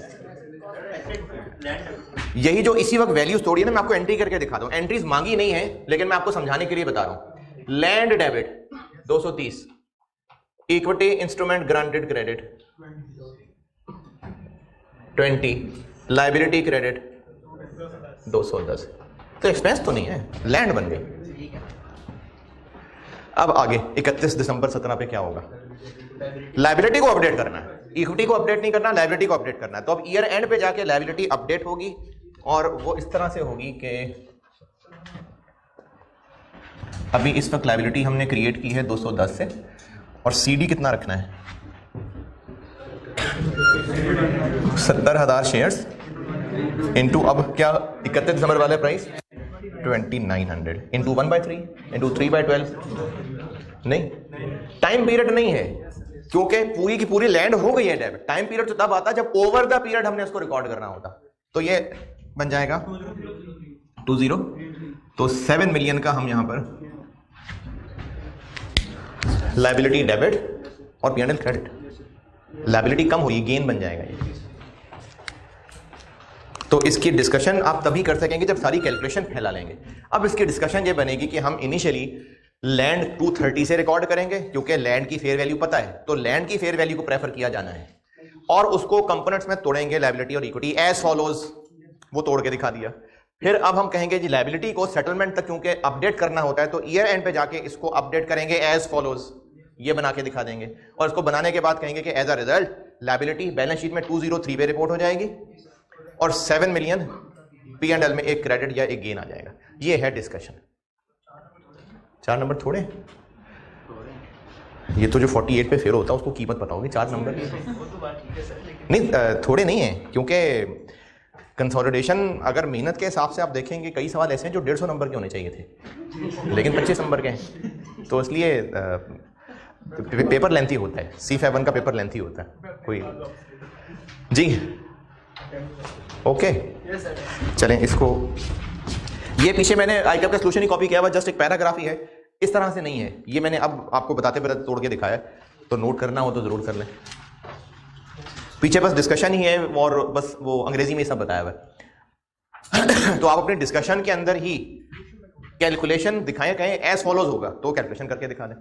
यही जो इसी वक्त वैल्यूज तोड़ी है ना, मैं आपको एंट्री करके दिखा दूं। एंट्रीज मांगी नहीं है लेकिन मैं आपको समझाने के लिए बता रहा हूं। Land debit 230, equity instrument granted credit 20, liability credit 210। तो एक्सपेंस तो नहीं है, लैंड बन गई। अब आगे 31 दिसंबर 17 पे क्या होगा? लाइबिलिटी को अपडेट करना है, इक्विटी को अपडेट नहीं करना, लाइबिलिटी को अपडेट करना है। तो अब ईयर एंड पे जाके लाइबिलिटी अपडेट होगी और वो इस तरह से होगी कि अभी इस वक्त लाइबिलिटी हमने क्रिएट की है 210 से, और सीडी कितना रखना है? 70,000 शेयर्स इनटू अब क्या 31 दिसंबर वाले प्राइस 2900 इनटू 1/3 इनटू 3/12। नहीं, टाइम पीरियड नहीं है क्योंकि पूरी की पूरी लैंड हो गई है डेबिट। टाइम पीरियड तो तब आता जब ओवर द पीरियड हमने उसको रिकॉर्ड करना होता। तो ये बन जाएगा 20, तो 7 मिलियन का हम यहां पर लाइबिलिटी डेबिट और P&L क्रेडिट। लाइबिलिटी कम हुई, गेन बन जाएगा ये। तो इसकी डिस्कशन आप तभी कर सकेंगे जब सारी कैलकुलेशन फैला लेंगे। अब इसकी डिस्कशन ये बनेगी कि हम इनिशियली लैंड 230 से रिकॉर्ड करेंगे क्योंकि लैंड की फेयर वैल्यू पता है, तो लैंड की फेयर वैल्यू को प्रेफर किया जाना है, और उसको कंपोनेंट्स में तोड़ेंगे लाइबिलिटी और इक्विटी एज फॉलोज। वो तोड़ के दिखा दिया। फिर अब हम कहेंगे जी लाइबिलिटी को सेटलमेंट तक क्योंकि अपडेट करना होता है, तो ईयर एंड पे जाके इसको अपडेट करेंगे एज फॉलोज, ये बना के दिखा देंगे। और इसको बनाने के बाद कहेंगे कि as a result liability balance sheet में 203 पे रिपोर्ट हो जाएगी और 7 मिलियन P&L में एक क्रेडिट या एक गेन आ जाएगा। ये है डिस्कशन। 4 नंबर थोड़े, ये तो जो 48 पे फेल होता है उसको कीमत पता होगी। 4 नंबर नहीं, थोड़े नहीं है, क्योंकि कंसोलिडेशन अगर मेहनत के हिसाब से आप देखेंगे कई सवाल ऐसे हैं जो 150 नंबर के होने चाहिए थे लेकिन 25 नंबर के हैं। तो इसलिए पेपर लेंथी होता है। C51 का पेपर लेंथी होता है। कोई जी ओके, चलें इसको। ये पीछे मैंने आइटम का सोल्यूशन ही कॉपी किया हुआ, जस्ट एक पैराग्राफ ही है, इस तरह से नहीं है। ये मैंने अब आपको बताते बताते तोड़ के दिखाया, तो नोट करना हो तो जरूर कर लें। पीछे बस डिस्कशन ही है और बस वो अंग्रेजी में सब बताया हुआ है। तो आप अपने डिस्कशन के अंदर ही कैलकुलेशन दिखाएं, कहें एज फॉलोज होगा तो कैलकुलेशन करके दिखा दें।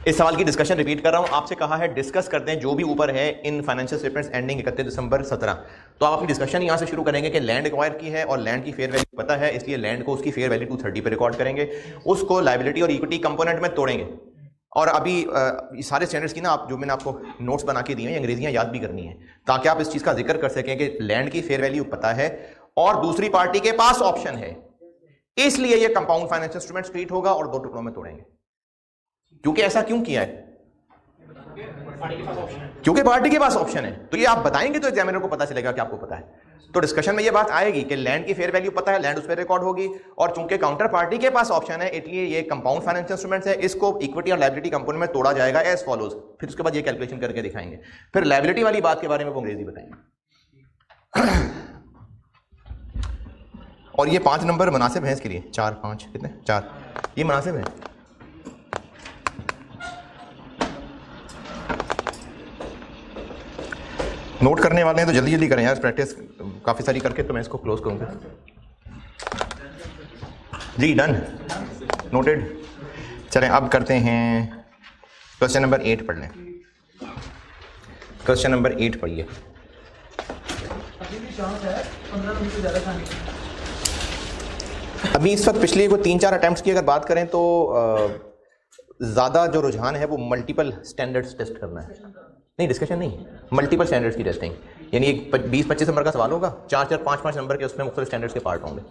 इस सवाल की डिस्कशन रिपीट कर रहा हूं, आपसे कहा है डिस्कस करते हैं जो भी ऊपर है इन फाइनेंशियल स्टेटमेंट्स एंडिंग 31 दिसंबर 17। तो आप अपनी डिस्कशन यहां से शुरू करेंगे कि लैंड एक्वायर की है और लैंड की फेयर वैल्यू पता है, इसलिए लैंड को उसकी फेयर वैल्यू 230 पे रिकॉर्ड करेंगे, उसको लायबिलिटी और इक्विटी कंपोनेंट में तोड़ेंगे। और अभी सारे स्टैंडर्ड्स की ना आप जो मैंने आपको नोट्स बना के दिए हैं, अंग्रेजियां याद भी करनी है ताकि आप इस चीज का जिक्र कर सकें कि लैंड की फेयर वैल्यू पता है और दूसरी पार्टी के पास ऑप्शन है, इसलिए ये कंपाउंड फाइनेंशियल इंस्ट्रूमेंट ट्रीट होगा और 2 टुकड़ों में तोड़ेंगे। क्योंकि ऐसा क्यों किया है? क्योंकि पार्टी के पास ऑप्शन है। तो ये आप बताएंगे तो एग्जामिनर को पता चलेगा कि आपको पता है। तो डिस्कशन में ये बात आएगी कि लैंड की फेयर वैल्यू पता है, लैंड उस पर रिकॉर्ड होगी, और चूंकि काउंटर पार्टी के पास ऑप्शन है इसलिए ये कंपाउंड फाइनेंशियल इंस्ट्रूमेंट्स है, इसको इक्विटी और लायबिलिटी कंपोनेंट में तोड़ा जाएगा एज फॉलोज। फिर उसके बाद ये कैलकुलेशन करके दिखाएंगे। फिर लायबिलिटी वाली बात के बारे में वो अंग्रेजी बताएंगे। और ये 5 नंबर मुनासिब है इसके लिए। 4 5 कितने? 4 ये मुनासिब है। नोट करने वाले हैं तो जल्दी जल्दी करें यार, प्रैक्टिस काफ़ी सारी करके तो मैं इसको क्लोज करूँगा। जी डन, नोटेड। चलें अब करते हैं क्वेश्चन नंबर 8 पढ़ लें। क्वेश्चन नंबर 8 पढ़िए। अभी इस वक्त पिछले को 3-4 अटैम्प्ट्स की अगर बात करें तो ज़्यादा जो रुझान है वो मल्टीपल स्टैंडर्ड्स टेस्ट करना है। नहीं, डिस्कशन नहीं, मल्टीपल स्टैंडर्ड्स की टेस्टिंग, यानी एक 20-25 नंबर का सवाल होगा, 4-4 5-5 नंबर के उसमें मुख्तलिफ स्टैंडर्ड्स के पार्ट होंगे।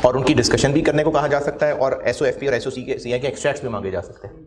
और उनकी डिस्कशन भी करने को कहा जा सकता है और SOFP और SOC के CI के एक्सट्रैक्ट्स भी मांगे जा सकते हैं।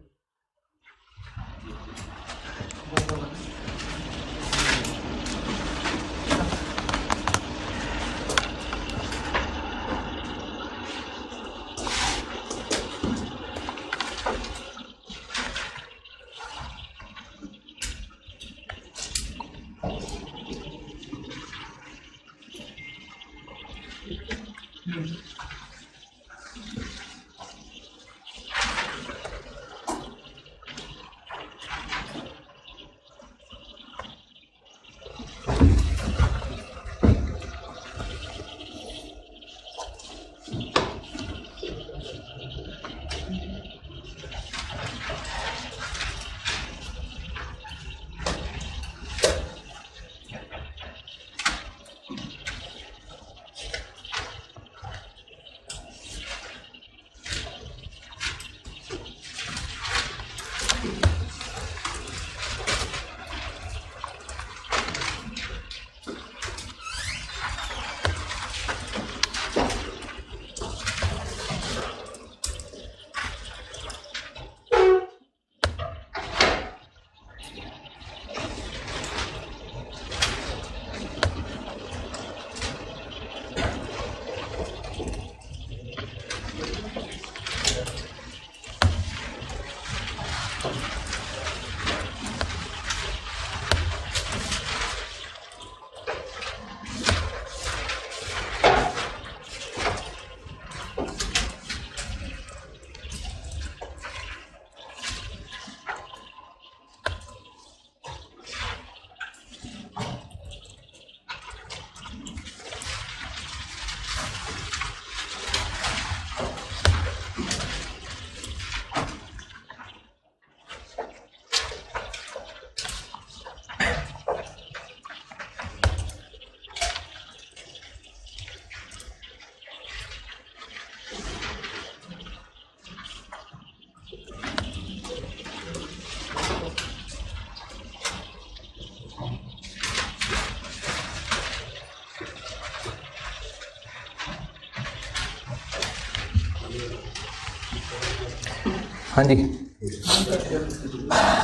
हाँ जी,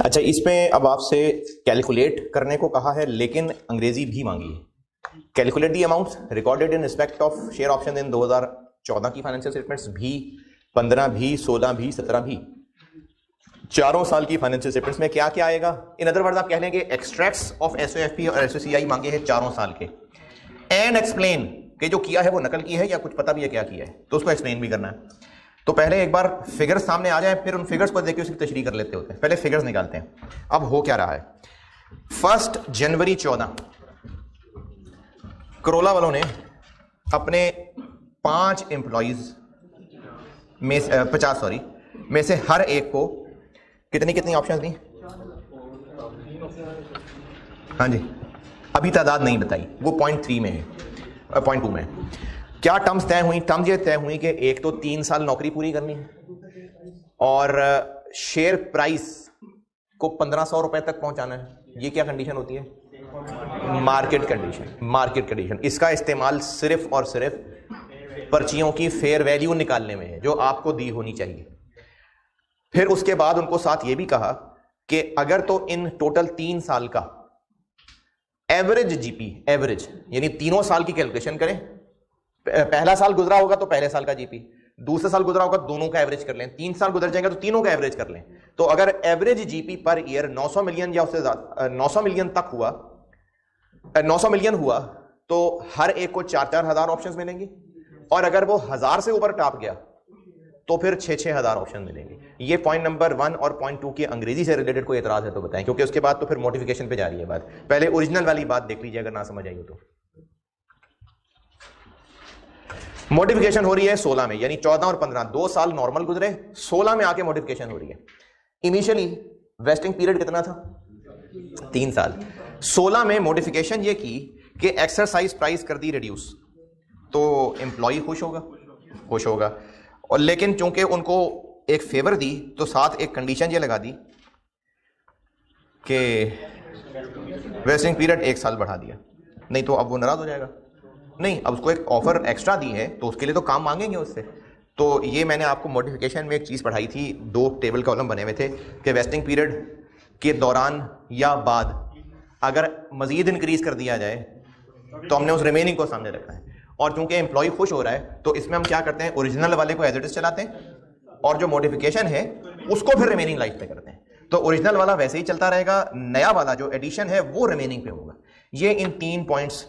अच्छा इसमें अब आपसे कैलकुलेट करने को कहा है, लेकिन अंग्रेजी भी मांगी है। Calculate the amounts recorded in respect of share option in 2014 की फाइनेंशियल स्टेटमेंट्स भी, 15 भी, 16 भी, 17 भी, चारों साल की फाइनेंशियल स्टेटमेंट्स में क्या क्या आएगा। इन अदर वर्ड्स आप कह लेंगे एक्सट्रैक्ट्स ऑफ एसओएफपी और एसओसीआई मांगे हैं चारों साल के, एंड एक्सप्लेन कि जो किया है वो नकल की है या कुछ पता भी है क्या किया है, तो उसको एक्सप्लेन भी करना है। तो पहले एक बार फिगर्स सामने आ जाए, फिर उन फिगर्स को देखिए उसकी तशरीह कर लेते होते हैं। पहले फिगर्स निकालते हैं। अब हो क्या रहा है, 1 जनवरी 14 करोला वालों ने अपने 5 एम्प्लॉइज में 50 में से हर एक को कितनी ऑप्शंस दी? हाँ जी, अभी तादाद नहीं बताई, वो 0.3 में है, 0.2 में है। क्या टर्म्स तय हुई? टर्म्स ये तय हुई कि एक तो 3 साल नौकरी पूरी करनी है और शेयर प्राइस को 1500 रुपए तक पहुंचाना है। ये क्या कंडीशन होती है? Market condition. इसका इस्तेमाल सिर्फ और सिर्फ पर्चियों की फेयर वैल्यू निकालने में है जो आपको दी होनी चाहिए। फिर उसके बाद उनको साथ ये भी कहा कि अगर तो इन टोटल 3 साल का एवरेज जीपी, एवरेज यानी तीनों साल की कैलकुलेशन करें। पहला साल गुजरा होगा तो पहले साल का जीपी, दूसरे साल गुजरा होगा दोनों का एवरेज कर लें, 3 साल गुजर जाएंगे तो तीनों का एवरेज कर लें। तो अगर average GP per year 900 million या उससे ज्यादा 900 मिलियन तक हुआ, 900 मिलियन हुआ तो हर एक को 4-4 हजार ऑप्शंस मिलेंगे, और अगर वो 1000 से ऊपर टॉप गया तो फिर 6-6 हजार ऑप्शन मिलेंगे। ये पॉइंट नंबर 1 और पॉइंट 2 की अंग्रेजी से रिलेटेड कोई एतराज है तो बताएं, क्योंकि उसके बाद तो फिर मॉडिफिकेशन पे जा रही है बात। पहले ओरिजिनल वाली बात देख लीजिए अगर ना समझ आई हो तो। मॉडिफिकेशन हो रही है 16 में, यानी 14 और 15 2 साल नॉर्मल गुजरे, 16 में आके मॉडिफिकेशन हो रही है। इनिशियली वेस्टिंग पीरियड कितना था? 3 साल। 16 में मॉडिफिकेशन ये की कि एक्सरसाइज प्राइस कर दी रिड्यूस, तो एम्प्लॉय खुश होगा। और लेकिन चूंकि उनको एक फेवर दी तो साथ एक कंडीशन ये लगा दी कि वेस्टिंग पीरियड 1 साल बढ़ा दिया, नहीं तो अब वो नाराज हो जाएगा। नहीं, अब उसको एक ऑफर एक्स्ट्रा दी है तो उसके लिए तो काम मांगेंगे उससे। तो ये मैंने आपको मॉडिफिकेशन में एक चीज़ पढ़ाई थी, 2 टेबल कॉलम बने हुए थे कि वेस्टिंग पीरियड के दौरान या बाद अगर मजीद इंक्रीज कर दिया जाए तो हमने उस रिमेनिंग को सामने रखना है। और चूंकि एम्प्लॉय खुश हो रहा है तो इसमें हम क्या करते हैं, ओरिजिनल वाले को एज इट इज चलाते हैं और जो मॉडिफिकेशन है उसको फिर रिमेनिंग लाइफ पे करते हैं। तो ओरिजिनल वाला वैसे ही चलता रहेगा, नया वाला जो एडिशन है वो रिमेनिंग पे होगा। ये इन 3 पॉइंट्स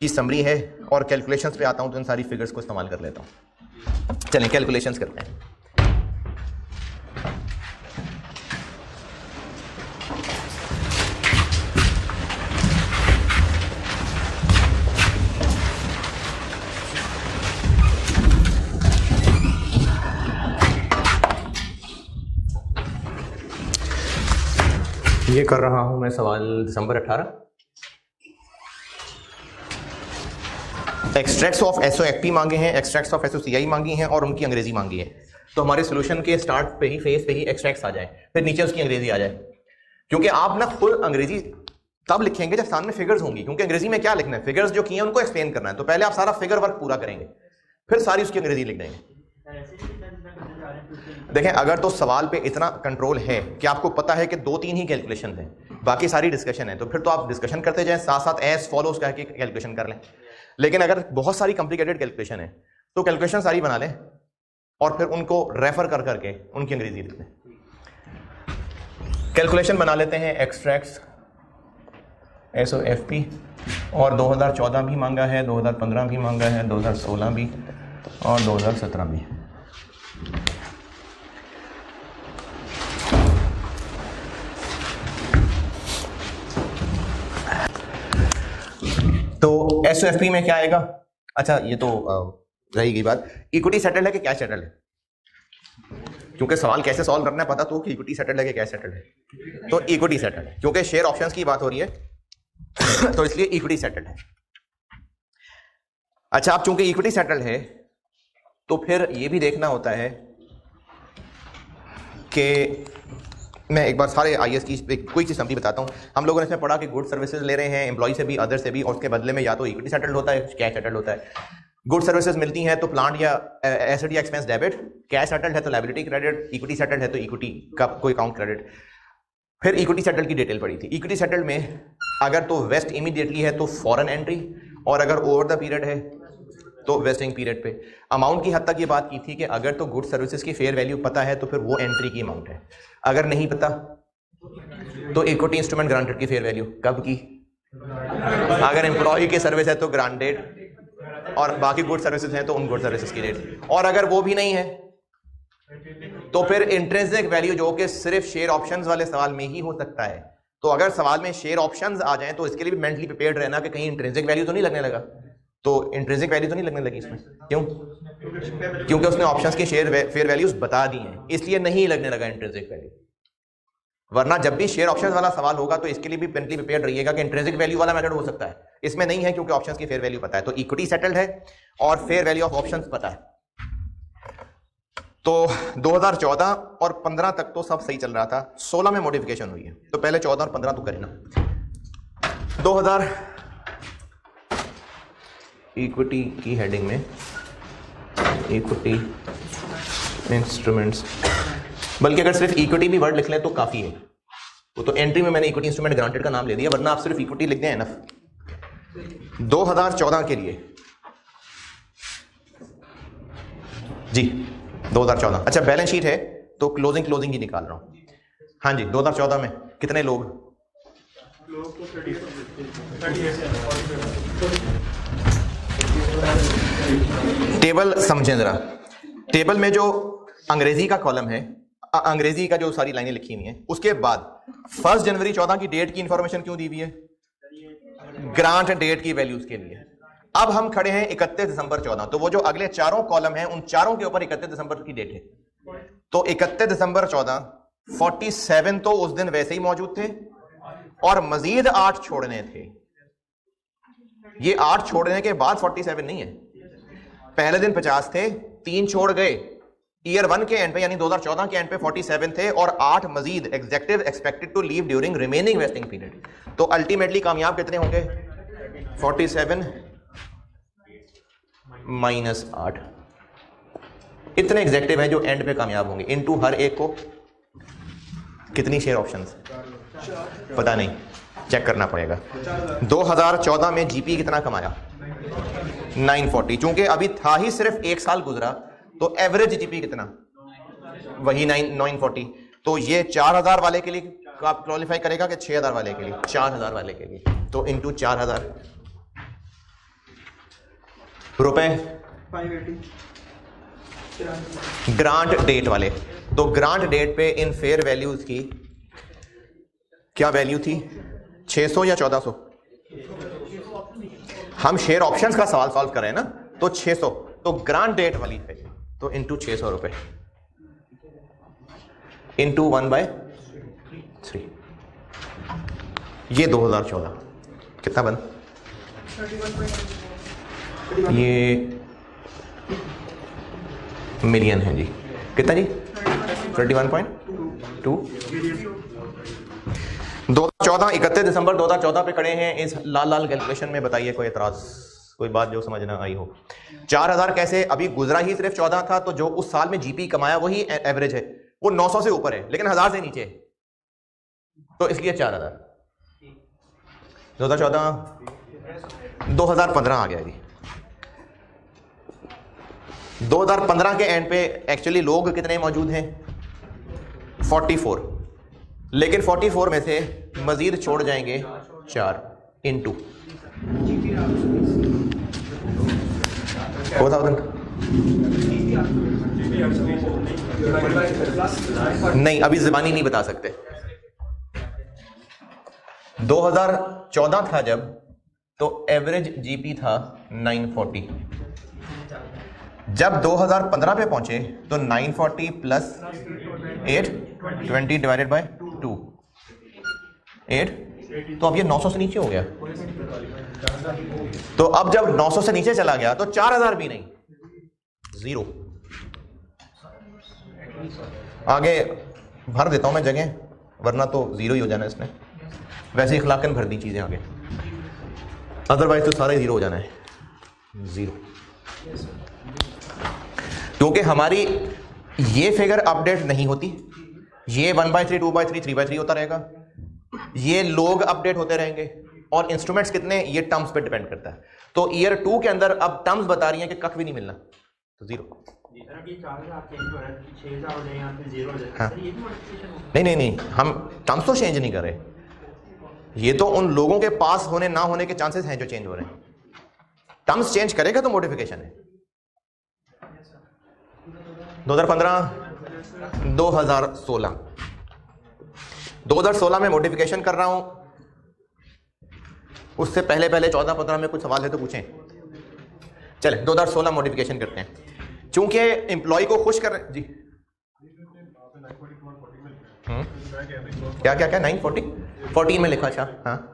की समरी है और कैलकुलेशंस पे आता हूं तो इन सारी फिगर्स को इस्तेमाल कर लेता हूं। चलें कैलकुलेशंस करते हैं। ये कर रहा हूं मैं सवाल दिसंबर 18। एक्सट्रैक्ट्स ऑफ एसओएफपी मांगे हैं, एक्सट्रैक्ट्स ऑफ एसओसीआई मांगी हैं और उनकी अंग्रेजी मांगी है। तो हमारे सोल्यूशन के स्टार्ट पे ही फेस पे ही एक्सट्रैक्ट्स आ जाए, फिर नीचे उसकी अंग्रेजी आ जाए, क्योंकि आप ना खुद अंग्रेजी तब लिखेंगे जब सामने फिगर्स होंगी, क्योंकि अंग्रेजी में क्या लिखना है, फिगर्स जो किए हैं उनको एक्सप्लेन करना है। तो पहले आप सारा फिगर वर्क पूरा करेंगे, फिर सारी उसकी अंग्रेजी लिख देंगे। देखें, अगर तो सवाल पे इतना कंट्रोल है कि आपको पता है कि 2-3 ही कैलकुलेशन है, बाकी सारी डिस्कशन है, तो फिर तो आप डिस्कशन करते जाएं, साथ साथ एज फॉलोज कह के कैलकुलेशन कर लें। लेकिन अगर बहुत सारी कॉम्प्लिकेटेड कैलकुलेशन है तो कैलकुलेशन सारी बना लें और फिर उनको रेफर कर करके उनकी अंग्रेजी लिख लें। कैलकुलेशन बना लेते हैं। एक्सट्रैक्ट्स एसओएफपी और 2014 भी मांगा है, 2015 भी मांगा है, 2016 भी और 2017 भी। तो एसओएफपी में क्या आएगा? अच्छा, ये तो रही गई बात, इक्विटी सेटल्ड है कि कैश सेटल्ड है, क्योंकि सवाल कैसे सॉल्व करना है पता तो कि इक्विटी सेटल्ड है कि कैश सेटल्ड है। तो इक्विटी सेटल्ड है, क्योंकि शेयर ऑप्शंस की बात हो रही है तो इसलिए इक्विटी सेटल्ड है। अच्छा, अब चूंकि इक्विटी सेटल्ड है तो फिर ये भी देखना होता है कि मैं एक बार सारे आईएएस की कोई चीज समझी बताता हूं। हम लोगों ने इसमें पढ़ा कि गुड सर्विसेज ले रहे हैं एम्प्लॉय से भी, अदर से भी, और उसके बदले में या तो इक्विटी सेटल्ड होता है, कैश सेटल्ड होता है। गुड सर्विसेज मिलती हैं तो प्लांट या एसेट या एक्सपेंस डेबिट, कैश सेटल्ड है तो लायबिलिटी क्रेडिट, इक्विटी सेटल्ड है तो इक्विटी का कोई अकाउंट क्रेडिट। फिर इक्विटी सेटल्ड की डिटेल पड़ी थी। इक्विटी सेटल्ड में अगर तो वेस्ट इमीडिएटली है तो फॉरेन एंट्री, और अगर ओवर द पीरियड है तो वेस्टिंग पीरियड पे। अमाउंट की हद तक ये बात की थी कि अगर तो गुड सर्विसेज की फेयर वैल्यू पता है तो फिर वो एंट्री की अमाउंट है, अगर नहीं पता तो इक्विटी इंस्ट्रूमेंट ग्रांटेड की फेयर वैल्यू कब की, अगर एम्प्लॉय की सर्विस है तो ग्रांटेड और बाकी गुड सर्विसेज हैं तो उन गुड सर्विसेज की रेट, और अगर वो भी नहीं है तो फिर इंट्रिंसिक वैल्यू, जो कि सिर्फ शेयर ऑप्शंस वाले सवाल में ही हो सकता है। तो अगर सवाल में शेयर ऑप्शंस आ जाएं तो इसके लिए भी मेंटली प्रिपेयर्ड रहना कि कहीं इंट्रिंसिक वैल्यू तो नहीं लगने लगा। तो इंट्रिंसिक वैल्यू तो नहीं लगने लगी इसमें, क्यों? क्योंकि उसने ऑप्शंस की फेयर वैल्यूज बता दी हैं, इसलिए नहीं लगने लगा इंट्रिंसिक वैल्यू। वरना जब भी शेयर ऑप्शंस वाला सवाल होगा तो इसके लिए भी मेंटली प्रिपेयर्ड रहिएगा कि इंट्रिंसिक वैल्यू वाला मेथड हो सकता है, इसमें नहीं है क्योंकि ऑप्शंस की फेयर वैल्यू पता है। तो इक्विटी सेटल्ड है और फेयर वैल्यू ऑफ ऑप्शंस पता है। तो 2014 और 15 तक तो सब सही चल रहा था, 16 में मॉडिफिकेशन हुई है, तो पहले 14 और 15 तो करें ना। 2000 इक्विटी की हेडिंग में इक्विटी इंस्ट्रूमेंट्स, बल्कि अगर सिर्फ इक्विटी भी वर्ड लिख लें तो काफी है। वो तो एंट्री में मैंने इक्विटी इंस्ट्रूमेंट ग्रांटेड का नाम ले दिया, वरना आप सिर्फ इक्विटी लिख दें एनफ। 2014 के लिए जी 2014, अच्छा बैलेंस शीट है तो क्लोजिंग ही निकाल रहा हूं। हाँ जी, 2014 में कितने लोग टेबल समझें जरा। टेबल में जो अंग्रेजी का कॉलम है, अंग्रेजी का जो सारी लाइनें लिखी हुई हैं, उसके बाद 1 जनवरी 14 की डेट की इंफॉर्मेशन क्यों दी हुई है? ग्रांट डेट की वैल्यूज के लिए। अब हम खड़े हैं 31 दिसंबर 14, तो वो जो अगले चारों कॉलम हैं उन चारों के ऊपर 31 दिसंबर की डेट है। तो 31 दिसंबर 14, 47 तो उस दिन वैसे ही मौजूद थे और मजीद 8 छोड़ने थे। ये 8 छोड़ने के बाद 47 नहीं है। पहले दिन 50 थे, 3 छोड़ गए, ईयर 1 के एंड पे यानी 2014 के एंड पे 47 थे और 8 मजीद executive expected to leave during remaining vesting period. तो अल्टीमेटली कामयाब कितने होंगे? 47 माइनस 8। इतने एग्जेक्टिव हैं जो एंड पे कामयाब होंगे। इनटू हर एक को कितनी शेयर ऑप्शंस पता नहीं, चेक करना पड़ेगा। 2014 में जीपी कितना कमाया? 940। चूंकि अभी था ही सिर्फ 1 साल गुजरा तो एवरेज जीपी कितना? वही 940। तो ये 4000 वाले के लिए क्वालिफाई करेगा कि 6000 वाले के लिए? 4000 वाले के लिए। तो इंटू 4000 रुपए 580 ग्रांट डेट वाले। तो ग्रांट डेट पे इन फेयर वैल्यूज की क्या वैल्यू थी, 600 या 1400? हम शेयर ऑप्शंस का सवाल सॉल्व कर रहे हैं ना, तो 600, तो ग्रांट डेट वाली पे तो इंटू 600 रुपए इंटू 1/3, ये 2014 कितना बन, ये मिलियन है जी, कितना जी, 31.2। 2014 31 दिसंबर 2014 पे खड़े हैं। इस लाल लाल कैलकुलेशन में बताइए कोई एतराज, कोई बात जो समझ ना आई हो। 4000 कैसे, अभी गुजरा ही सिर्फ 14 था, तो जो उस साल में जीपी कमाया वही एवरेज है, वो 900 से ऊपर है लेकिन 1000 से नीचे है, तो इसलिए 4000। 2015 आ गया जी। 2015 के एंड पे एक्चुअली लोग कितने मौजूद हैं, 44, लेकिन 44 में से मजीद छोड़ जाएंगे 4 इंटू 4000। नहीं, अभी ज़बानी नहीं बता सकते। 2014 था जब, तो एवरेज जीपी था 940। जब 2015 पे पहुंचे तो 940 प्लस 8 20 डिवाइडेड बाय 2 8, तो अब ये 900 से नीचे हो गया। तो अब जब 900 से नीचे चला गया तो 4000 भी नहीं, 0। आगे भर देता हूं मैं जगह, वरना तो 0 ही हो जाना इसने। वैसे इखलाकन भर दी चीजें आगे, अदरवाइज तो सारा 0 हो जाना है, 0। क्योंकि हमारी ये फिगर अपडेट नहीं होती, ये 1/3 2/3 3/3 होता रहेगा, ये लोग अपडेट होते रहेंगे, और इंस्ट्रूमेंट्स कितने, ये टर्म्स पे डिपेंड करता है। तो ईयर 2 के अंदर अब टर्म्स बता रही हैं कि कख भी नहीं मिलना, तो 0। हाँ, नहीं, हम टर्म्स तो चेंज नहीं कर रहे, ये तो उन लोगों के पास होने ना होने के चांसेस हैं जो चेंज हो रहे हैं। टर्म्स चेंज करेगा तो मॉडिफिकेशन है। 2015 2016 में मॉडिफिकेशन कर रहा हूं, उससे पहले 14-15 में कुछ सवाल है तो पूछें। चले 2016 मॉडिफिकेशन करते हैं, चूंकि एम्प्लॉय को खुश कर जी। क्या 940 14 में लिखा। अच्छा, हाँ,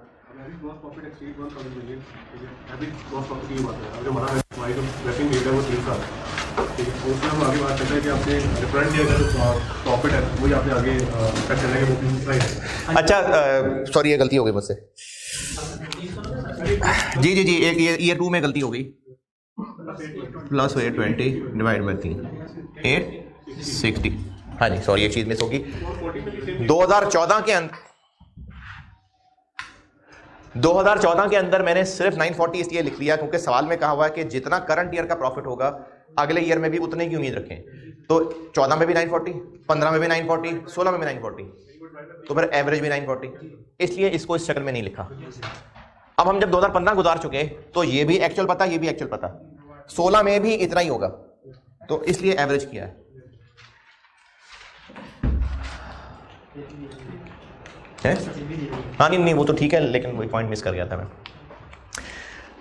अच्छा, सॉरी ये गलती हो गई मुझसे जी। एक ईयर 2 में गलती हो गई, प्लस 820 डिवाइड बाई 3 860। हाँ जी, सॉरी एक चीज मिस होगी। 2014 के अंदर मैंने सिर्फ 940 इसलिए लिख लिया क्योंकि सवाल में कहा हुआ है कि जितना करंट ईयर का प्रॉफिट होगा अगले ईयर में भी उतने की उम्मीद रखें। तो 14 में भी 940, 15 में भी 940, 16 में भी 940, तो फिर एवरेज भी 940, इसलिए इसको इस शक्ल में नहीं लिखा। अब हम जब 2015 गुजार चुके तो ये भी एक्चुअल पता, ये भी एक्चुअल पता, 16 में भी इतना ही होगा, तो इसलिए एवरेज किया है। हाँ नहीं वो तो ठीक है, लेकिन वही पॉइंट मिस कर गया था मैं।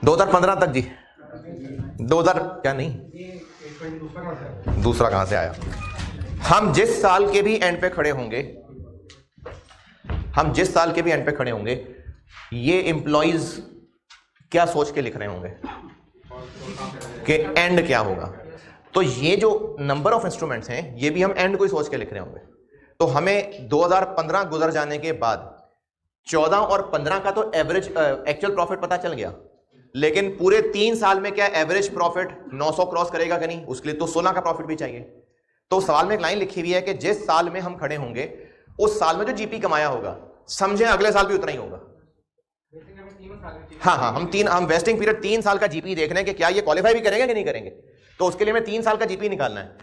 2015 तक जी, 2000 क्या नहीं, दूसरा कहां से आया। हम जिस साल के भी एंड पे खड़े होंगे, ये एम्प्लॉइज क्या सोच के लिख रहे होंगे कि एंड क्या होगा। तो ये जो नंबर ऑफ इंस्ट्रूमेंट्स हैं ये भी हम एंड को ही सोच के लिख रहे होंगे। तो हमें 2015 गुजर जाने के बाद 14 और 15 का तो एवरेज एक्चुअल प्रॉफिट पता चल गया, लेकिन पूरे 3 साल में क्या एवरेज प्रॉफिट 900 क्रॉस करेगा कि नहीं, उसके लिए तो 16 का प्रॉफिट भी चाहिए। तो सवाल में एक लाइन लिखी हुई है कि जिस साल में हम खड़े होंगे उस साल में जो जीपी कमाया होगा, समझे अगले साल भी उतना ही होगा। हाँ, हम वेस्टिंग पीरियड 3 साल का जीपी देख रहे हैं कि क्या ये क्वालिफाई भी करेंगे कि नहीं करेंगे। तो उसके लिए हमें 3 साल का जीपी निकालना है।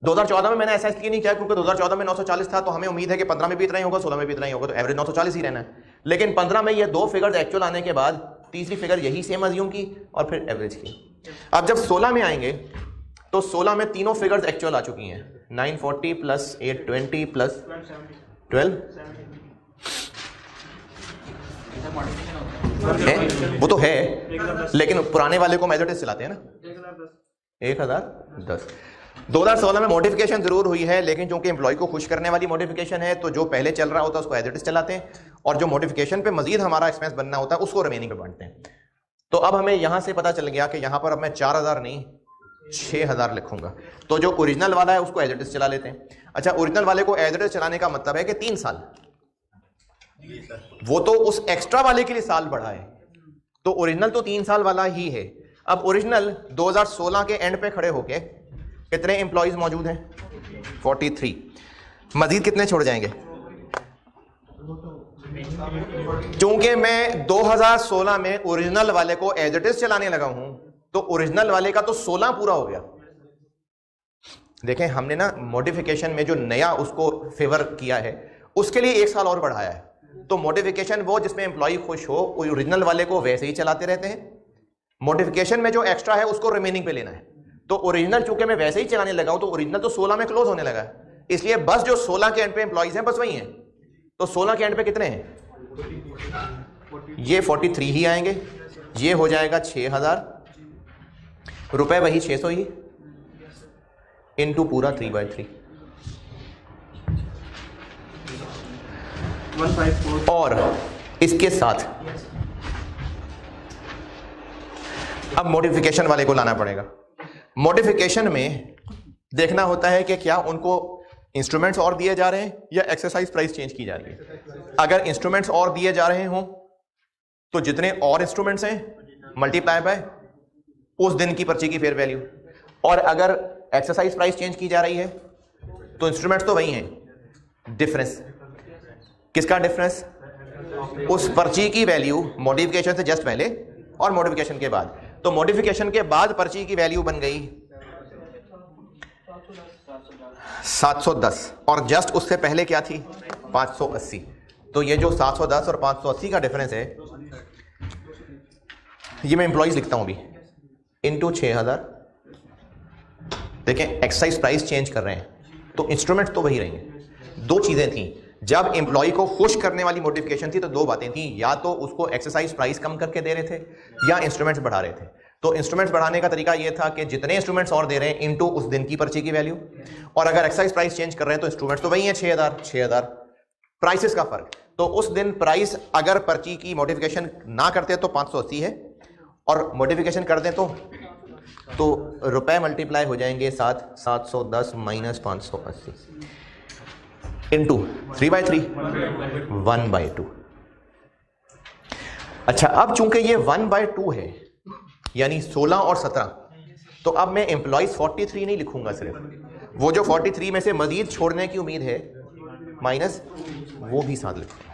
2014 में मैंने ऐसा इसलिए नहीं किया क्योंकि 2014 में 940 था, तो हमें उम्मीद है कि 15 में भी इतना ही होगा, 16 में भी इतना ही होगा, तो एवरेज 940 ही रहना है। लेकिन 15 में ये 2 फिगर्स एक्चुअल आने के बाद तीसरी फिगर यही सेम अज्यूम की और फिर एवरेज की। अब जब 16 में आएंगे तो 16 में तीनों फिगर्स एक्चुअल आ चुकी हैं, 940 प्लस 820 प्लस 12 है, वो तो है, लेकिन पुराने वाले को एज इट इज चलाते हैं ना, 1010। 2016 में मॉडिफिकेशन जरूर हुई है, लेकिन चूंकि एम्प्लॉय को खुश करने वाली मॉडिफिकेशन है तो जो पहले चल रहा होता है उसको एज इट इज चलाते हैं, और जो मॉडिफिकेशन पे मजीद हमारा एक्सपेंस बनना होता है उसको रिमेनिंग पे बांटते हैं। तो अब हमें यहां से पता चल गया कि यहां पर अब मैं 4000 नहीं 6000 लिखूंगा, तो जो ओरिजिनल वाला है उसको एज इट इज चला लेते हैं। अच्छा, ओरिजिनल वाले को एज इट इज चलाने का मतलब है कि 3 साल, वो तो उस एक्स्ट्रा वाले के लिए साल बढ़ा है, तो ओरिजिनल तो 3 साल वाला ही है। अब ओरिजिनल 2016 के एंड पे खड़े होके कितने एम्प्लॉइज मौजूद हैं? 43। मजीद कितने छोड़ जाएंगे? क्योंकि मैं 2016 में ओरिजिनल वाले को एज इट इज चलाने लगा हूं, तो ओरिजिनल वाले का तो 16 पूरा हो गया। देखें, हमने ना मॉडिफिकेशन में जो नया उसको फेवर किया है उसके लिए 1 साल और बढ़ाया है। तो मॉडिफिकेशन वो जिसमें एम्प्लॉय खुश हो, ओरिजिनल वाले को वैसे ही चलाते रहते हैं। मॉडिफिकेशन में जो एक्स्ट्रा है उसको रिमेनिंग पे लेना है। तो ओरिजिनल चूंकि मैं वैसे ही चलाने लगा हूं, तो ओरिजिनल तो 16 में क्लोज होने लगा है, इसलिए बस जो 16 के एंड पे एम्प्लॉइज हैं बस वही हैं। तो 16 के एंड पे कितने हैं? ये 43 ही आएंगे, ये हो जाएगा 6000 रुपए, वही 600 ही इनटू पूरा 3/3 और इसके साथ अब मॉडिफिकेशन वाले को लाना पड़ेगा। मॉडिफिकेशन में देखना होता है कि क्या उनको इंस्ट्रूमेंट्स और दिए जा रहे हैं या एक्सरसाइज प्राइस चेंज की जा रही है। अगर इंस्ट्रूमेंट्स और दिए जा रहे हों तो जितने और इंस्ट्रूमेंट्स हैं मल्टीप्लाई बाय उस दिन की पर्ची की फेयर वैल्यू, और अगर एक्सरसाइज प्राइस चेंज की जा रही है तो इंस्ट्रूमेंट्स तो वही हैं, डिफरेंस किसका डिफरेंस? उस पर्ची की वैल्यू मॉडिफिकेशन से जस्ट पहले और मॉडिफिकेशन के बाद। तो मॉडिफिकेशन के बाद पर्ची की वैल्यू बन गई 710 और जस्ट उससे पहले क्या थी? 580। तो ये जो 710 और 580 का डिफरेंस है, ये मैं एम्प्लॉइज लिखता हूं अभी, इनटू 6000। देखें, एक्सरसाइज प्राइस चेंज कर रहे हैं तो इंस्ट्रूमेंट तो वही रहेंगे। दो चीजें थी, जब एम्प्लॉय को खुश करने वाली मॉडिफिकेशन थी तो दो बातें थी, या तो उसको एक्सरसाइज प्राइस कम करके दे रहे थे या इंस्ट्रूमेंट्स बढ़ा रहे थे। तो इंस्ट्रूमेंट्स बढ़ाने का तरीका यह था कि जितने इंस्ट्रूमेंट्स और दे रहे हैं इनटू उस दिन की पर्ची की वैल्यू, और अगर एक्सरसाइज प्राइस चेंज कर रहे हैं तो इंस्ट्रूमेंट्स तो वही है 6000 प्राइसेस का फर्क। तो उस दिन प्राइस अगर पर्ची की मॉडिफिकेशन ना करते तो 580 है, और मॉडिफिकेशन कर दें तो रुपए मल्टीप्लाई हो जाएंगे 710 माइनस 580 इनटू 3/3 1/2। अच्छा, अब चूंकि ये 1/2 है यानी 16 और 17, तो अब मैं एम्प्लॉइज 43 नहीं लिखूंगा, सिर्फ वो जो 43 में से मजीद छोड़ने की उम्मीद है माइनस वो भी साथ लिखूंगा।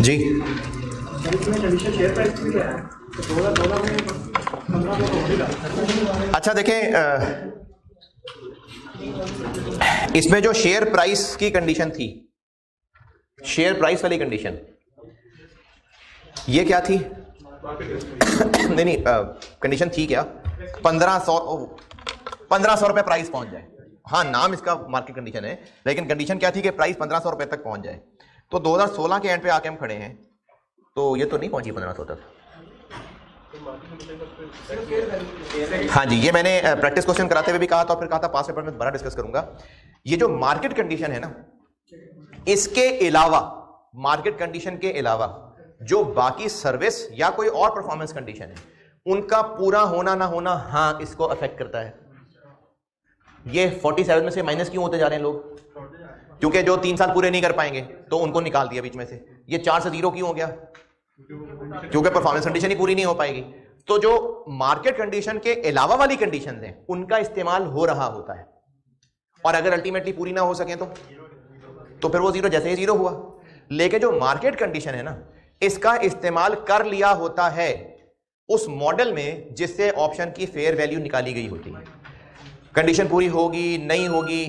जी अच्छा, देखें, इसमें जो शेयर प्राइस की कंडीशन थी, शेयर प्राइस वाली कंडीशन, ये क्या थी? नहीं, कंडीशन थी क्या? 1500 रुपए प्राइस पहुंच जाए। हाँ, नाम इसका मार्केट कंडीशन है, लेकिन कंडीशन क्या थी कि प्राइस 1500 रुपए तक पहुंच जाए। तो 2016 के एंड पे आके हम खड़े हैं, तो ये तो नहीं पहुंची 1500 तक, हाँ जी, ये मैंने प्रैक्टिस क्वेश्चन कराते हुए भी कहा था और फिर कहा था पास पेपर में दोबारा डिस्कस करूंगा। ये जो मार्केट कंडीशन है ना, इसके अलावा, मार्केट कंडीशन के अलावा जो बाकी सर्विस या कोई और परफॉर्मेंस कंडीशन है, उनका पूरा होना ना होना, हाँ, इसको अफेक्ट करता है। ये 47 में से माइनस क्यों होते जा रहे हैं लोग? क्योंकि जो 3 साल पूरे नहीं कर पाएंगे तो उनको निकाल दिया बीच में से। ये 4 से 0 क्यों हो गया? क्योंकि परफॉर्मेंस कंडीशन ही पूरी नहीं हो पाएगी। तो जो मार्केट कंडीशन के अलावा वाली कंडीशन हैं, उनका इस्तेमाल हो रहा होता है, और अगर अल्टीमेटली पूरी ना हो सके तो फिर वो 0 जैसे ही 0 हुआ। लेकिन जो मार्केट कंडीशन है ना, इसका इस्तेमाल कर लिया होता है उस मॉडल में जिससे ऑप्शन की फेयर वैल्यू निकाली गई होती है। कंडीशन पूरी होगी नहीं होगी,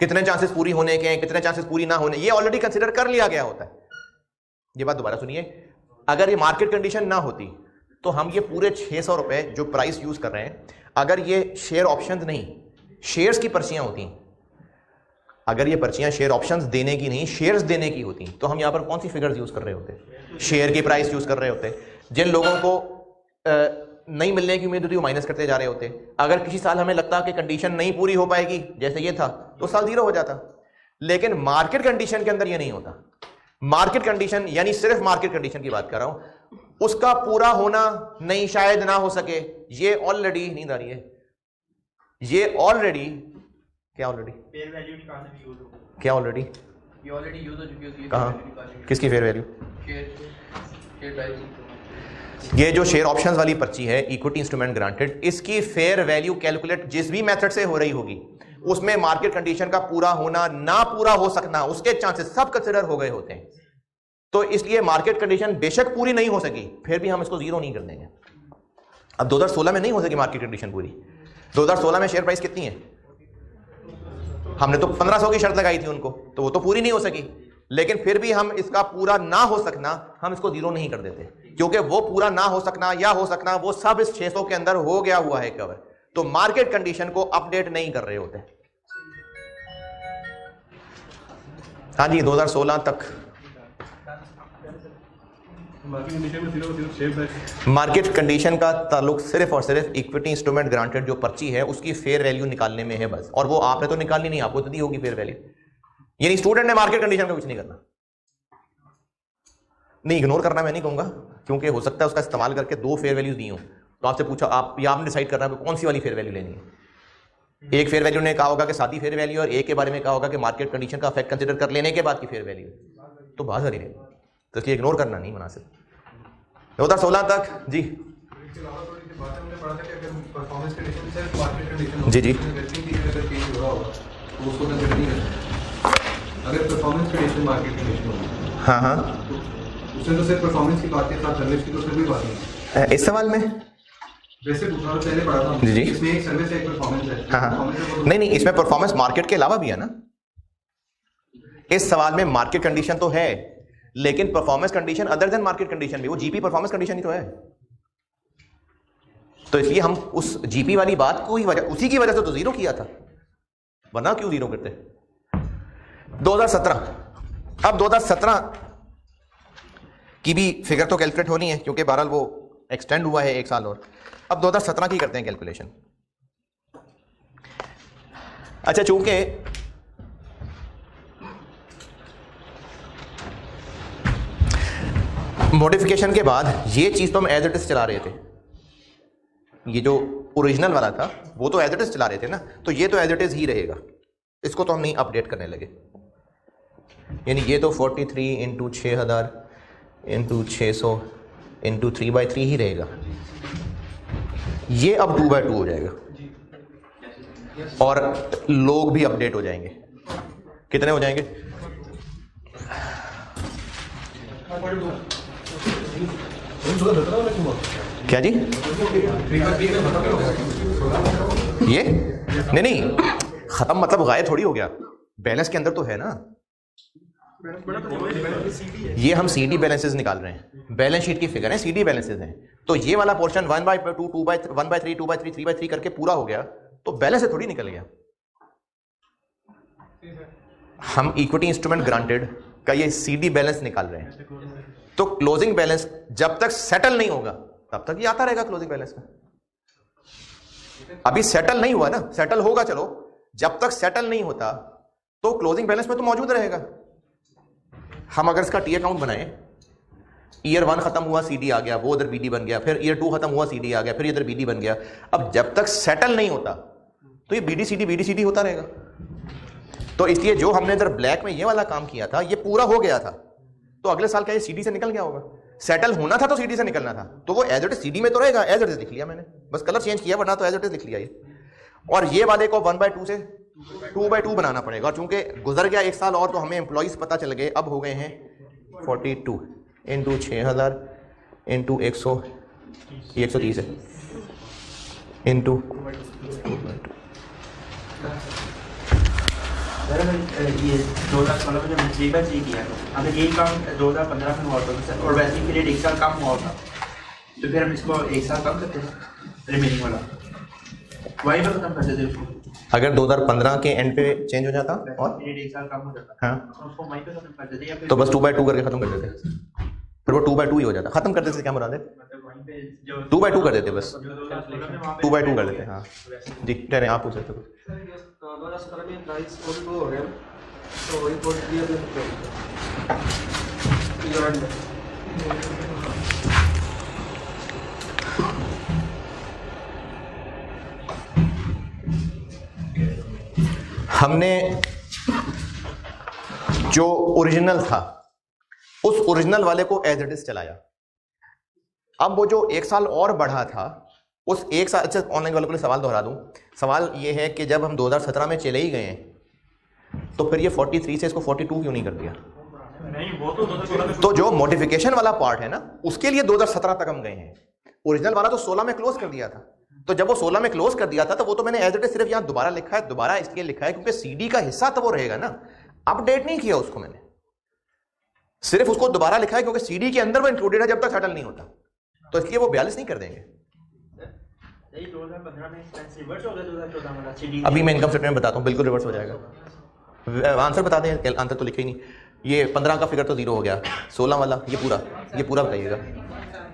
कितने चांसेस पूरी होने के हैं, कितने चांसेस पूरी ना होने, ये ऑलरेडी कंसीडर कर लिया गया होता है। ये बात दोबारा सुनिए, अगर ये मार्केट कंडीशन ना होती तो हम ये पूरे 600 रुपए जो प्राइस यूज कर रहे हैं, अगर ये शेयर ऑप्शंस नहीं, शेयर्स की पर्चियां होती, अगर ये पर्चियां शेयर ऑप्शंस देने की नहीं, शेयर्स देने की होती, तो हम यहां पर कौन सी फिगर्स यूज कर रहे होते? शेयर की प्राइस यूज कर रहे होते। जिन लोगों को नहीं मिलने की उम्मीद होती वो माइनस करते जा रहे होते। अगर किसी साल हमें लगता कि कंडीशन नहीं पूरी हो पाएगी, जैसे ये था, तो साल 0 हो जाता। लेकिन मार्केट कंडीशन के अंदर ये नहीं होता। मार्केट कंडीशन यानी सिर्फ मार्केट कंडीशन की बात कर रहा हूं, उसका पूरा होना नहीं, शायद ना हो सके, ये ऑलरेडी, नींद आ रही है, ये ऑलरेडी क्या, ऑलरेडी फेयर वैल्यू निकालने में यूज होगा। क्या ऑलरेडी? ये ऑलरेडी यूज हो चुकी होती है। कहां? किसकी फेयर वैल्यू? Share price. ये जो शेयर ऑप्शंस वाली पर्ची है, इक्विटी इंस्ट्रूमेंट ग्रांटेड, इसकी फेयर वैल्यू कैलकुलेट जिस भी मेथड से हो रही होगी, उसमें मार्केट कंडीशन का पूरा होना ना पूरा हो सकना, उसके चांसेस सब कंसीडर हो गए होते हैं। तो इसलिए मार्केट कंडीशन बेशक पूरी नहीं हो सकी, फिर भी हम इसको 0 नहीं कर देंगे। अब 2016 में नहीं हो सकी मार्केट कंडीशन पूरी। 2016 में शेयर प्राइस कितनी है? हमने तो 1500 की शर्त लगाई थी उनको, तो वो तो पूरी नहीं हो सकी। लेकिन फिर भी हम इसका पूरा ना हो सकना, हम इसको 0 नहीं कर देते, क्योंकि वो पूरा ना हो सकना या हो सकना, वो सब इस 600 के अंदर हो गया हुआ है कवर। तो मार्केट कंडीशन को अपडेट नहीं कर रहे होते। हाँ जी, 2016 तक मार्केट कंडीशन का ताल्लुक सिर्फ और सिर्फ इक्विटी इंस्ट्रूमेंट ग्रांटेड जो पर्ची है उसकी फेयर वैल्यू निकालने में है बस। और वो आपने तो निकालनी नहीं, आपको तो दी होगी फेयर वैल्यू। यानी स्टूडेंट ने मार्केट कंडीशन का कुछ नहीं करना, नहीं इग्नोर करना मैं नहीं कहूंगा, क्योंकि हो सकता है उसका इस्तेमाल करके 2 फेयर वैल्यूज दी हो, तो आपसे पूछा, आप या आपने डिसाइड करना है कौन सी वाली फेयर वैल्यू लेनी है। एक फेयर वैल्यू ने कहा होगा कि सादी फेयर वैल्यू, और एक के बारे में कहा होगा कि मार्केट कंडीशन का इफेक्ट कंसीडर कर लेने के बाद की फेयर वैल्यू, तो बात सारी रहेगी। तो इसलिए इग्नोर करना नहीं मुनासिब। 2016 तक जी जी जी अगर परफॉर्मेंस कंडीशन मार्केट कंडीशन होगी, हाँ हाँ, उसमें तो सिर्फ परफॉर्मेंस की बात है, साथ सर्विस की तो फिर कोई बात नहीं। इस सवाल में वैसे पूछा पहले पढ़ा था जी जी, इसमें एक सर्विस है, एक परफॉर्मेंस है। हाँ हाँ, नहीं नहीं, इसमें परफॉर्मेंस मार्केट के अलावा भी है ना। इस सवाल में मार्केट कंडीशन तो है, लेकिन performance condition other than market condition भी, वो जीपी परफॉर्मेंस कंडीशन ही तो है। तो इसलिए हम उस जीपी वाली बात को ही उसी की वजह से तो 0 किया था, वरना क्यों 0 करते। 2017, अब 2017 की भी फिगर तो कैलकुलेट होनी है, क्योंकि बहरहाल वो एक्सटेंड हुआ है 1 साल और। अब 2017 की करते हैं कैलकुलेशन। अच्छा, चूंकि मॉडिफिकेशन के बाद ये चीज तो हम एज इट इज चला रहे थे, ये जो ओरिजिनल वाला था वो तो एज इट इज चला रहे थे ना, तो ये तो एज इट इज ही रहेगा, इसको तो हम नहीं अपडेट करने लगे। यानी ये तो 43 इंटू 6000 इंटू 600 इंटू 3/3 ही रहेगा। ये अब 2/2 हो जाएगा और लोग भी अपडेट हो जाएंगे। कितने हो जाएंगे? क्या जी? ये नहीं नहीं, खत्म मतलब गायब थोड़ी हो गया, बैलेंस के अंदर तो है ना। ये हम सीडी बैलेंसेस निकाल रहे हैं, बैलेंस शीट की फिगर है, सीडी बैलेंसेस हैं। तो ये वाला पोर्शन 1/2 1/3 2/3 3/3 करके पूरा हो गया, तो बैलेंस से थोड़ी निकल गया। हम इक्विटी इंस्ट्रूमेंट ग्रांटेड का ये सीडी बैलेंस निकाल रहे हैं। तो क्लोजिंग बैलेंस जब तक सेटल नहीं होगा तब तक ये आता रहेगा क्लोजिंग बैलेंस में। अभी सेटल नहीं हुआ ना, सेटल होगा, चलो जब तक सेटल नहीं होता तो क्लोजिंग बैलेंस में तो मौजूद रहेगा। हम अगर इसका टी अकाउंट बनाए, ईयर 1 खत्म हुआ, सीडी आ गया, वो उधर बीडी बन गया, फिर ईयर 2 खत्म हुआ, सीडी आ गया, फिर इधर बीडी बन गया। अब जब तक सेटल नहीं होता तो ये बीडी सीडी होता रहेगा। तो इसलिए जो हमने इधर ब्लैक में ये वाला काम किया था ये पूरा हो गया था, तो अगले साल क्या ये सीडी से निकल गया होगा। सेटल होना था तो सीडी से निकलना था, तो वो एज इट इज सीडी में तो रहेगा, एज इट इज लिख लिया मैंने, बस कलर चेंज किया, वरना तो एज इट इज लिख लिया ये। और ये वाले को 1/2 से 2/2 बनाना पड़ेगा। और चूंकि गुजर गया 1 साल और, तो हमें एम्प्लॉइज पता चल गए, अब हो गए हैं 42 इंटू 6000 इंटू 130 है इंटू ये 2016 में जब 3/3 किया हमें यही काम 2015 में हुआ था और वैसे ही पीरियड 1 साल कम हुआ था, तो फिर हम इसको 1 साल कम करते हैं, रिमेनिंग वाला वहीं पर खत्म करते थे उसको। अगर 2015 के एंड पे चेंज हो जाता और पीरियड 1 साल कम हो जाता, हाँ, तो उसको वहीं पे खत्म करते थे, या फिर तो बस 2/2 करके खत्म कर देते, फिर वो 2/2 ही हो जाता। खत्म कर देते से क्या मुराद है, मतलब वहीं पे जो 2/2 कर देते, बस 2016 में वहाँ पे 2/2 कर देते। हाँ जी, ठहरे आप पूछ सकते हो। हमने जो ओरिजिनल था उस ओरिजिनल वाले को एज इट इज चलाया। अब वो जो 1 साल और बढ़ा था उस 1 साल, अच्छा ऑनलाइन वालों के लिए सवाल दोहरा दूं, सवाल ये है कि जब हम 2017 में चले ही गए हैं तो फिर ये 43 से इसको 42 क्यों नहीं कर दिया? नहीं, वो तो 2016 में तो जो मॉडिफिकेशन वाला पार्ट है ना उसके लिए 2017 तक हम गए हैं, ओरिजिनल वाला तो 16 में क्लोज कर दिया था। तो जब वो 16 में क्लोज कर दिया था तो वो तो मैंने एज इट इज सिर्फ यहां दोबारा लिखा है, दोबारा इसलिए लिखा है क्योंकि सीडी का हिस्सा तो वो रहेगा ना, अपडेट नहीं किया उसको मैंने, सिर्फ उसको दोबारा लिखा है क्योंकि सीडी के अंदर वो इंक्लूडेड है जब तक सेटल नहीं होता, तो इसलिए वो 42 नहीं कर देंगे। 2015 में एक्सपेंस रिवर्स हो गया 2014 वाला सीडी। अभी मैं इनकम स्टेटमेंट बताता हूँ, बिल्कुल रिवर्स हो जाएगा। आंसर बता दें, आंसर तो लिखे ही नहीं। ये 15 का फिगर तो 0 हो गया, 16 वाला ये पूरा बताइएगा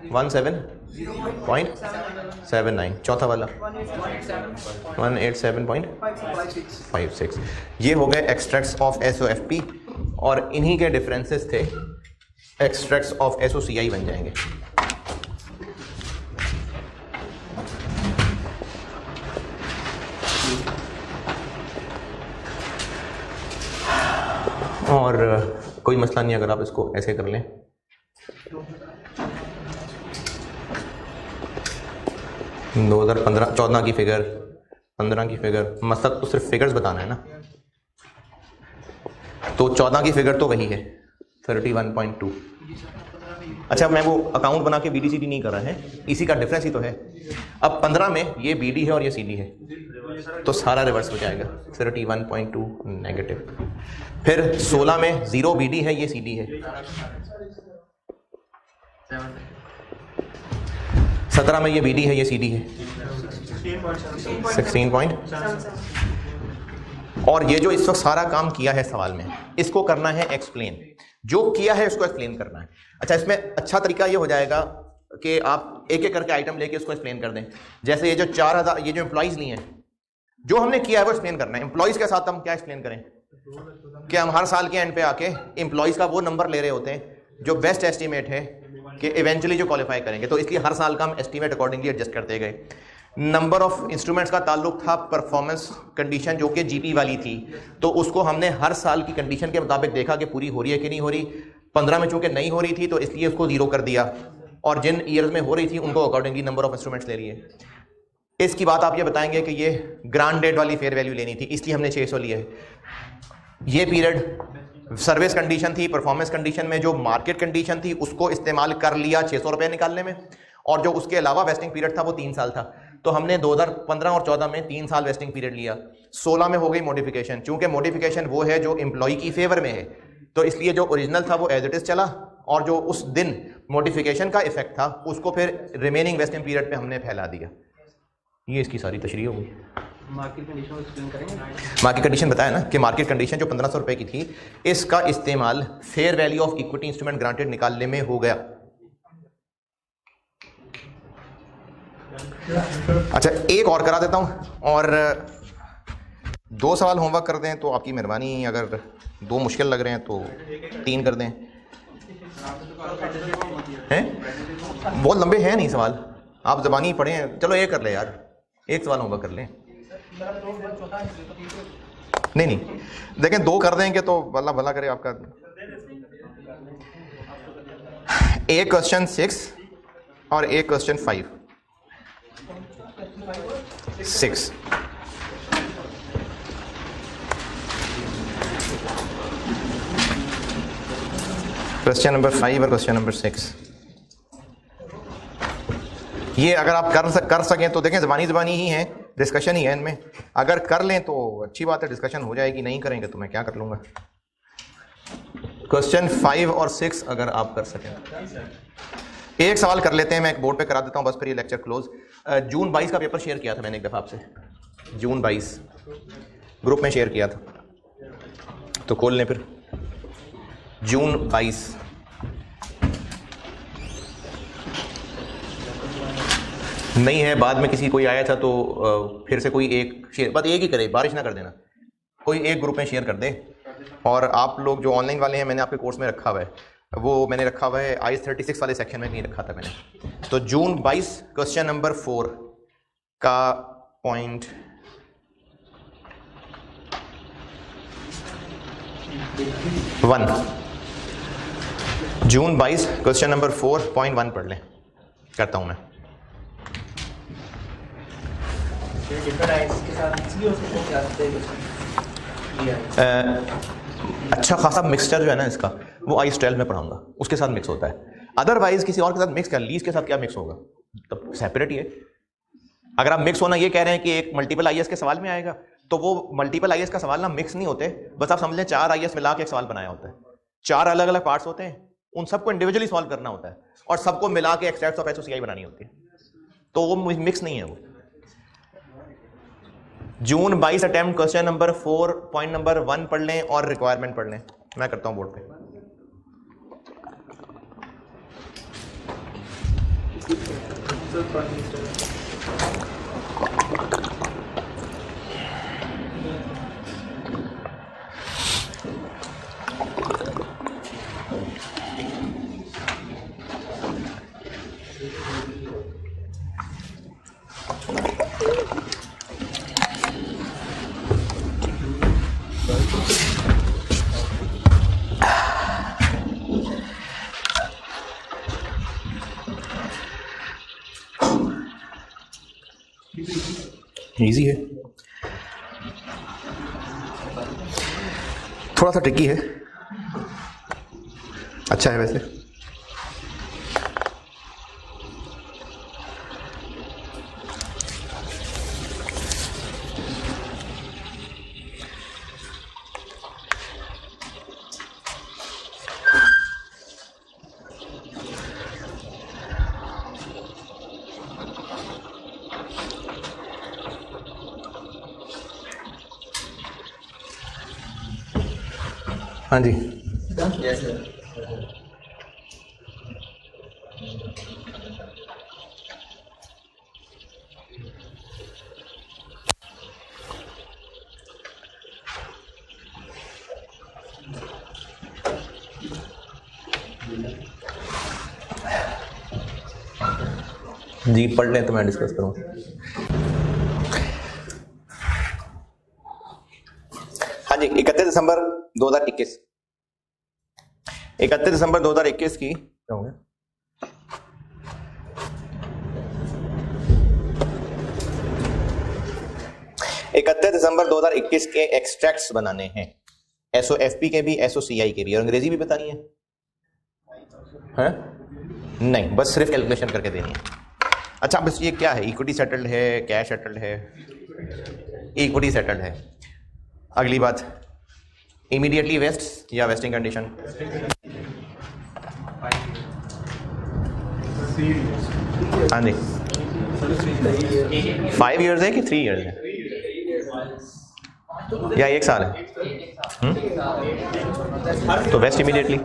17.79, चौथा वाला 187.56। ये हो गए एक्सट्रैक्ट्स ऑफ SOFP और इन्हीं के डिफरेंसेस थे एक्सट्रैक्ट्स ऑफ SOCI बन जाएंगे। और कोई मसला नहीं अगर आप इसको ऐसे कर लें। दो 2014 की फिगर, 15 की फिगर, मकसद तो सिर्फ फिगर्स बताना है ना। तो 14 की फिगर तो वही है 31.2। अच्छा, मैं वो अकाउंट बना के BD CD नहीं कर रहा है, इसी का डिफरेंस ही तो है। अब 15 में ये BD है और ये CD है, तो सारा रिवर्स हो जाएगा 31.2 नेगेटिव। फिर 16 में 0 BD है, ये CD है। 17 में ये BD है, ये CD है 16 और ये जो इस वक्त सारा काम किया है सवाल में, इसको करना है एक्सप्लेन, जो किया है उसको एक्सप्लेन करना है। अच्छा, इसमें अच्छा तरीका ये हो जाएगा कि आप एक एक करके आइटम लेके उसको एक्सप्लेन कर दें। जैसे ये जो 4000 ये जो एम्प्लॉइज लिए हैं, जो हमने किया है वो एक्सप्लेन करना है। एम्प्लॉइज के साथ हम क्या एक्सप्लेन करें कि हम हर साल के एंड पे आके एम्प्लॉइज का वो नंबर ले रहे होते हैं जो बेस्ट एस्टीमेट है कि इवेंचुअली जो क्वालिफाई करेंगे, तो इसलिए हर साल का हम एस्टीमेट अकॉर्डिंगली एडजस्ट करते गए। नंबर ऑफ इंस्ट्रूमेंट्स का ताल्लुक था परफॉर्मेंस कंडीशन जो कि GP वाली थी, तो उसको हमने हर साल की कंडीशन के मुताबिक देखा कि पूरी हो रही है कि नहीं हो रही। 15 में चूंकि नहीं हो रही थी तो इसलिए उसको 0 कर दिया, और जिन ईयर्स में हो रही थी उनको अकॉर्डिंगली नंबर ऑफ इंस्ट्रूमेंट्स ले लिए। इसकी बात आप ये बताएंगे कि ये ग्रांड डेट वाली फेयर वैल्यू लेनी थी, इसलिए हमने 600 लिया है। ये पीरियड सर्विस कंडीशन थी, परफॉर्मेंस कंडीशन में जो मार्केट कंडीशन थी उसको इस्तेमाल कर लिया 600 रुपये निकालने में, और जो उसके अलावा वेस्टिंग पीरियड था वो 3 साल था। तो हमने 2015 और 14 में 3 साल वेस्टिंग पीरियड लिया। 16 में हो गई मॉडिफिकेशन, चूंकि मॉडिफिकेशन वो है जो एम्प्लॉय की फेवर में है, तो इसलिए जो ओरिजिनल था वो एज इट इज चला, और जो उस दिन मॉडिफिकेशन का इफेक्ट था उसको फिर रिमेनिंग वेस्टिंग पीरियड पे हमने फैला दिया। ये इसकी सारी तशरीह होगी। मार्केट कंडीशन एक्सप्लेन करेंगे। मार्केट कंडीशन बताया ना कि मार्केट कंडीशन जो 1500 रुपये की थी, इसका इस्तेमाल fair value of equity instrument granted निकालने में हो गया। अच्छा, एक और करा देता हूँ और 2 सवाल होमवर्क कर दें तो आपकी मेहरबानी, अगर 2 मुश्किल लग रहे हैं तो 3 कर दें। हैं बहुत लंबे हैं नहीं सवाल, आप ज़बानी पढ़े हैं। चलो एक कर ले यार, एक सवाल होमवर्क कर लें। नहीं देखें 2 कर देंगे तो अल्लाह भला करे आपका। एक क्वेश्चन 6 और एक क्वेश्चन 5 6। क्वेश्चन नंबर 5 और क्वेश्चन नंबर 6, ये अगर आप कर सकें तो देखें ज़बानी ही हैं, डिस्कशन ही है इनमें। अगर कर लें तो अच्छी बात है, डिस्कशन हो जाएगी, नहीं करेंगे तो मैं क्या कर लूँगा। क्वेश्चन 5 और 6 अगर आप कर सकें। एक सवाल कर लेते हैं, मैं एक बोर्ड पे करा देता हूँ बस, फिर ये लेक्चर क्लोज। जून 22 का पेपर शेयर किया था मैंने एक दफ़ा आपसे, जून 22 ग्रुप में शेयर किया था, तो खोल लें फिर। जून 22 नहीं है, बाद में किसी कोई आया था तो फिर से कोई एक शेयर, बस एक ही करे, बारिश ना कर देना, कोई एक ग्रुप में शेयर कर दे। और आप लोग जो ऑनलाइन वाले हैं, मैंने आपके कोर्स में रखा हुआ है, वो मैंने रखा हुआ है IS 36 वाले सेक्शन में कहीं रखा था मैंने। तो जून 22 क्वेश्चन नंबर 4 का पॉइंट 1, जून 22 क्वेश्चन नंबर 4.1 पढ़ लें, करता हूं मैं। अच्छा खासा मिक्सचर जो है ना इसका, वो IS 12 में पढ़ाऊंगा, उसके साथ मिक्स होता है। अदरवाइज किसी और के साथ मिक्स कर, लीज के साथ क्या मिक्स होगा, तब सेपरेट ही है। अगर आप मिक्स होना ये कह रहे हैं कि एक मल्टीपल IS के सवाल में आएगा, तो वो मल्टीपल IS का सवाल ना मिक्स नहीं होते, बस आप समझ लें 4 IS मिला के एक सवाल बनाया होता है। 4 अलग अलग पार्ट्स होते हैं, उन सबको इंडिविजुअली सॉल्व करना होता है और सबको मिला के एक्सट्रैक्ट्स ऑफ SOCI बनानी होती है, तो वो मिक्स नहीं है वो। जून 22 attempt question number 4 point number 1 पढ़ लें और रिक्वायरमेंट पढ़ लें, मैं करता हूं बोर्ड पे। इजी है, थोड़ा सा ट्रिकी है, अच्छा है वैसे। हाँ जी, यस सर। जी पढ़ लें तो मैं डिस्कस करूँ। हाँ जी, 31 दिसंबर 2021 की क्या हो गया? दिसंबर 2021 के एक्सट्रैक्ट्स बनाने हैं, SOFP के भी SOCI के भी, और अंग्रेजी भी बतानी है? नहीं, बस सिर्फ कैलकुलेशन करके देनी है। अच्छा, बस ये क्या है, इक्विटी सेटल्ड है, कैश सेटल्ड है? इक्विटी सेटल्ड है। अगली बात, इमीडिएटली वेस्ट या वेस्टिंग कंडीशन? हाँ जी, 5 years है कि 3 years है या 1 साल है? तो वेस्ट इमीडिएटली।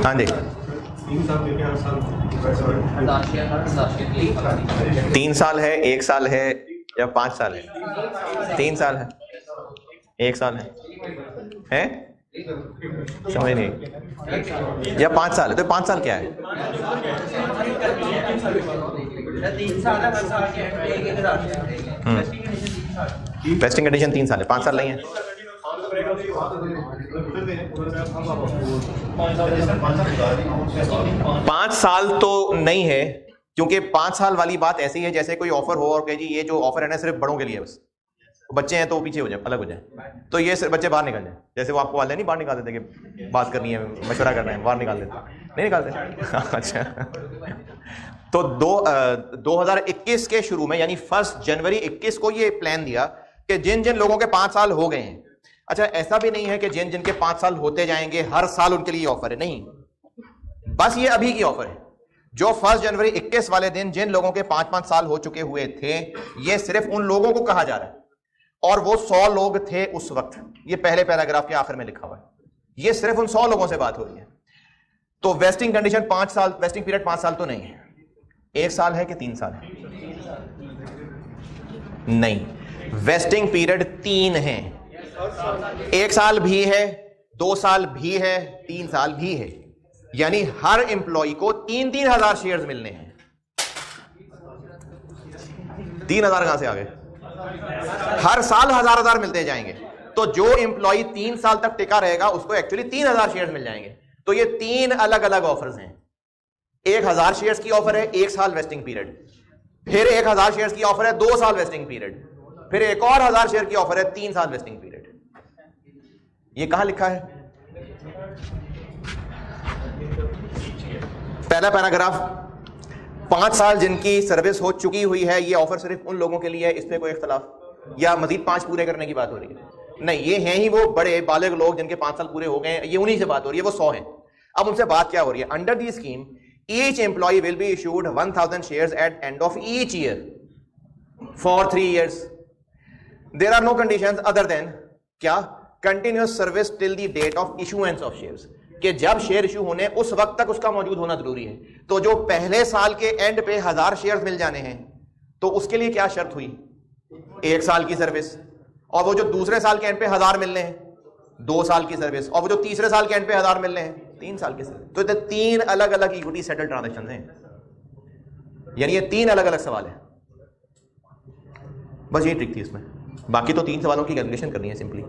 हाँ जी, 3 साल लेके हर साल लास्ट ईयर की 3 साल है, 1 साल है या 5 साल है? 3 साल है, 1 साल है? समझ नहीं, या 5 साल है? तो 5 साल क्या है? 3 साल है, हर साल के एंड पे 1000 वेस्टिंग कंडीशन 3 साल है, 5 साल नहीं है। 5 साल तो नहीं है, क्योंकि 5 साल वाली बात ऐसी है जैसे कोई ऑफर हो और कहे जी ये जो ऑफर है ना सिर्फ बड़ों के लिए, बस बच्चे हैं तो पीछे हो जाए, अलग हो जाए, तो ये सिर्फ बच्चे बाहर निकल जाए। जैसे वो आपको वाले नहीं बाहर निकाल देते कि बात करनी है, मशवरा करना है, बाहर निकाल देते, नहीं निकालते? अच्छा, तो 2021 के शुरू में यानी 1 जनवरी 21 को ये प्लान दिया कि जिन जिन लोगों के 5 साल हो गए हैं, अच्छा ऐसा भी नहीं है कि जिन जिनके 5 साल होते जाएंगे हर साल उनके लिए ऑफर है, नहीं, बस ये अभी की ऑफर है। जो 1 जनवरी 21 वाले दिन जिन लोगों के 5-5 साल हो चुके हुए थे, ये सिर्फ उन लोगों को कहा जा रहा है, और वो 100 लोग थे उस वक्त, ये पहले पैराग्राफ के आखिर में लिखा हुआ है, ये सिर्फ उन 100 लोगों से बात हो रही है। तो वेस्टिंग कंडीशन 5 साल, वेस्टिंग पीरियड 5 साल तो नहीं है, 1 साल है कि 3 साल है? नहीं, वेस्टिंग पीरियड 3 है, 1 साल भी है, 2 साल भी है, 3 साल भी है, यानी हर एम्प्लॉय को 3-3 हजार शेयर्स मिलने हैं। 3,000 कहां से आ गए? हर साल 1,000 मिलते जाएंगे, तो जो एम्प्लॉय 3 साल तक टिका रहेगा उसको एक्चुअली 3,000 शेयर्स मिल जाएंगे। तो ये 3 अलग अलग ऑफर्स हैं, 1,000 शेयर्स की ऑफर है 1 साल वेस्टिंग पीरियड, फिर 1,000 शेयर्स की ऑफर है 2 साल वेस्टिंग पीरियड, फिर एक और 1,000 शेयर की ऑफर है 3 साल वेस्टिंग पीरियड। ये कहां लिखा है? पहला पैराग्राफ, 5 साल जिनकी सर्विस हो चुकी हुई है, ये ऑफर सिर्फ उन लोगों के लिए है, इसमें कोई इख्तलाफ, या मजीद 5 पूरे करने की बात हो रही है? नहीं, ये हैं ही वो बड़े बालिग लोग जिनके 5 साल पूरे हो गए हैं, ये उन्हीं से बात हो रही है, वो 100 हैं। अब उनसे बात क्या हो रही है? Under the scheme each employee will be issued 1,000 shares at end of each year for 3 years. There are no conditions other than क्या? Continuous service till the date of issuance of shares, कि जब share issue होने उस वक्त तक उसका मौजूद होना जरूरी है। तो जो पहले साल के एंड पे 1,000 शेयर्स मिल जाने हैं, तो उसके लिए क्या शर्त हुई? 1 साल की सर्विस, और वो जो दूसरे साल के एंड पे 1,000 मिलने हैं 2 साल की सर्विस, और वो जो तीसरे साल के एंड पे 1,000 मिलने हैं 3 साल की सर्विस। तो 3 अलग अलग इक्विटी सेटल ट्रांजैक्शन हैं, यानी ये 3 अलग अलग सवाल है। बस यही ट्रिक थी इसमें, बाकी तो 3 सवालों की कैलकुलेशन करनी है सिंपली।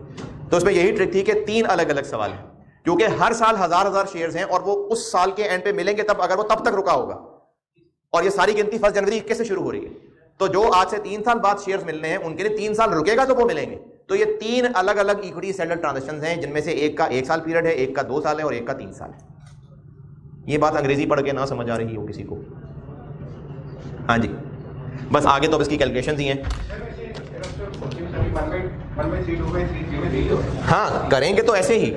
तो इसमें यही ट्रिक थी कि 3 अलग अलग सवाल है, क्योंकि हर साल 1,000 शेयर्स हैं और वो उस साल के एंड पे मिलेंगे तब, अगर वो तब तक रुका होगा, और ये सारी गिनती 1 जनवरी 21 से शुरू हो रही है। तो जो आज से 3 साल बाद शेयर्स मिलने हैं उनके लिए 3 साल रुकेगा तो वो मिलेंगे। तो ये 3 अलग अलग इक्विटी सेटल ट्रांजैक्शंस हैं, जिनमें से एक का 1 साल पीरियड है, एक का 2 साल है और एक का 3 साल है। ये बात अंग्रेजी पढ़ के ना समझ आ रही हो किसी को? हाँ जी, बस आगे तो अब इसकी कैलकुलेशन ही हैं। हाँ करेंगे तो ऐसे ही,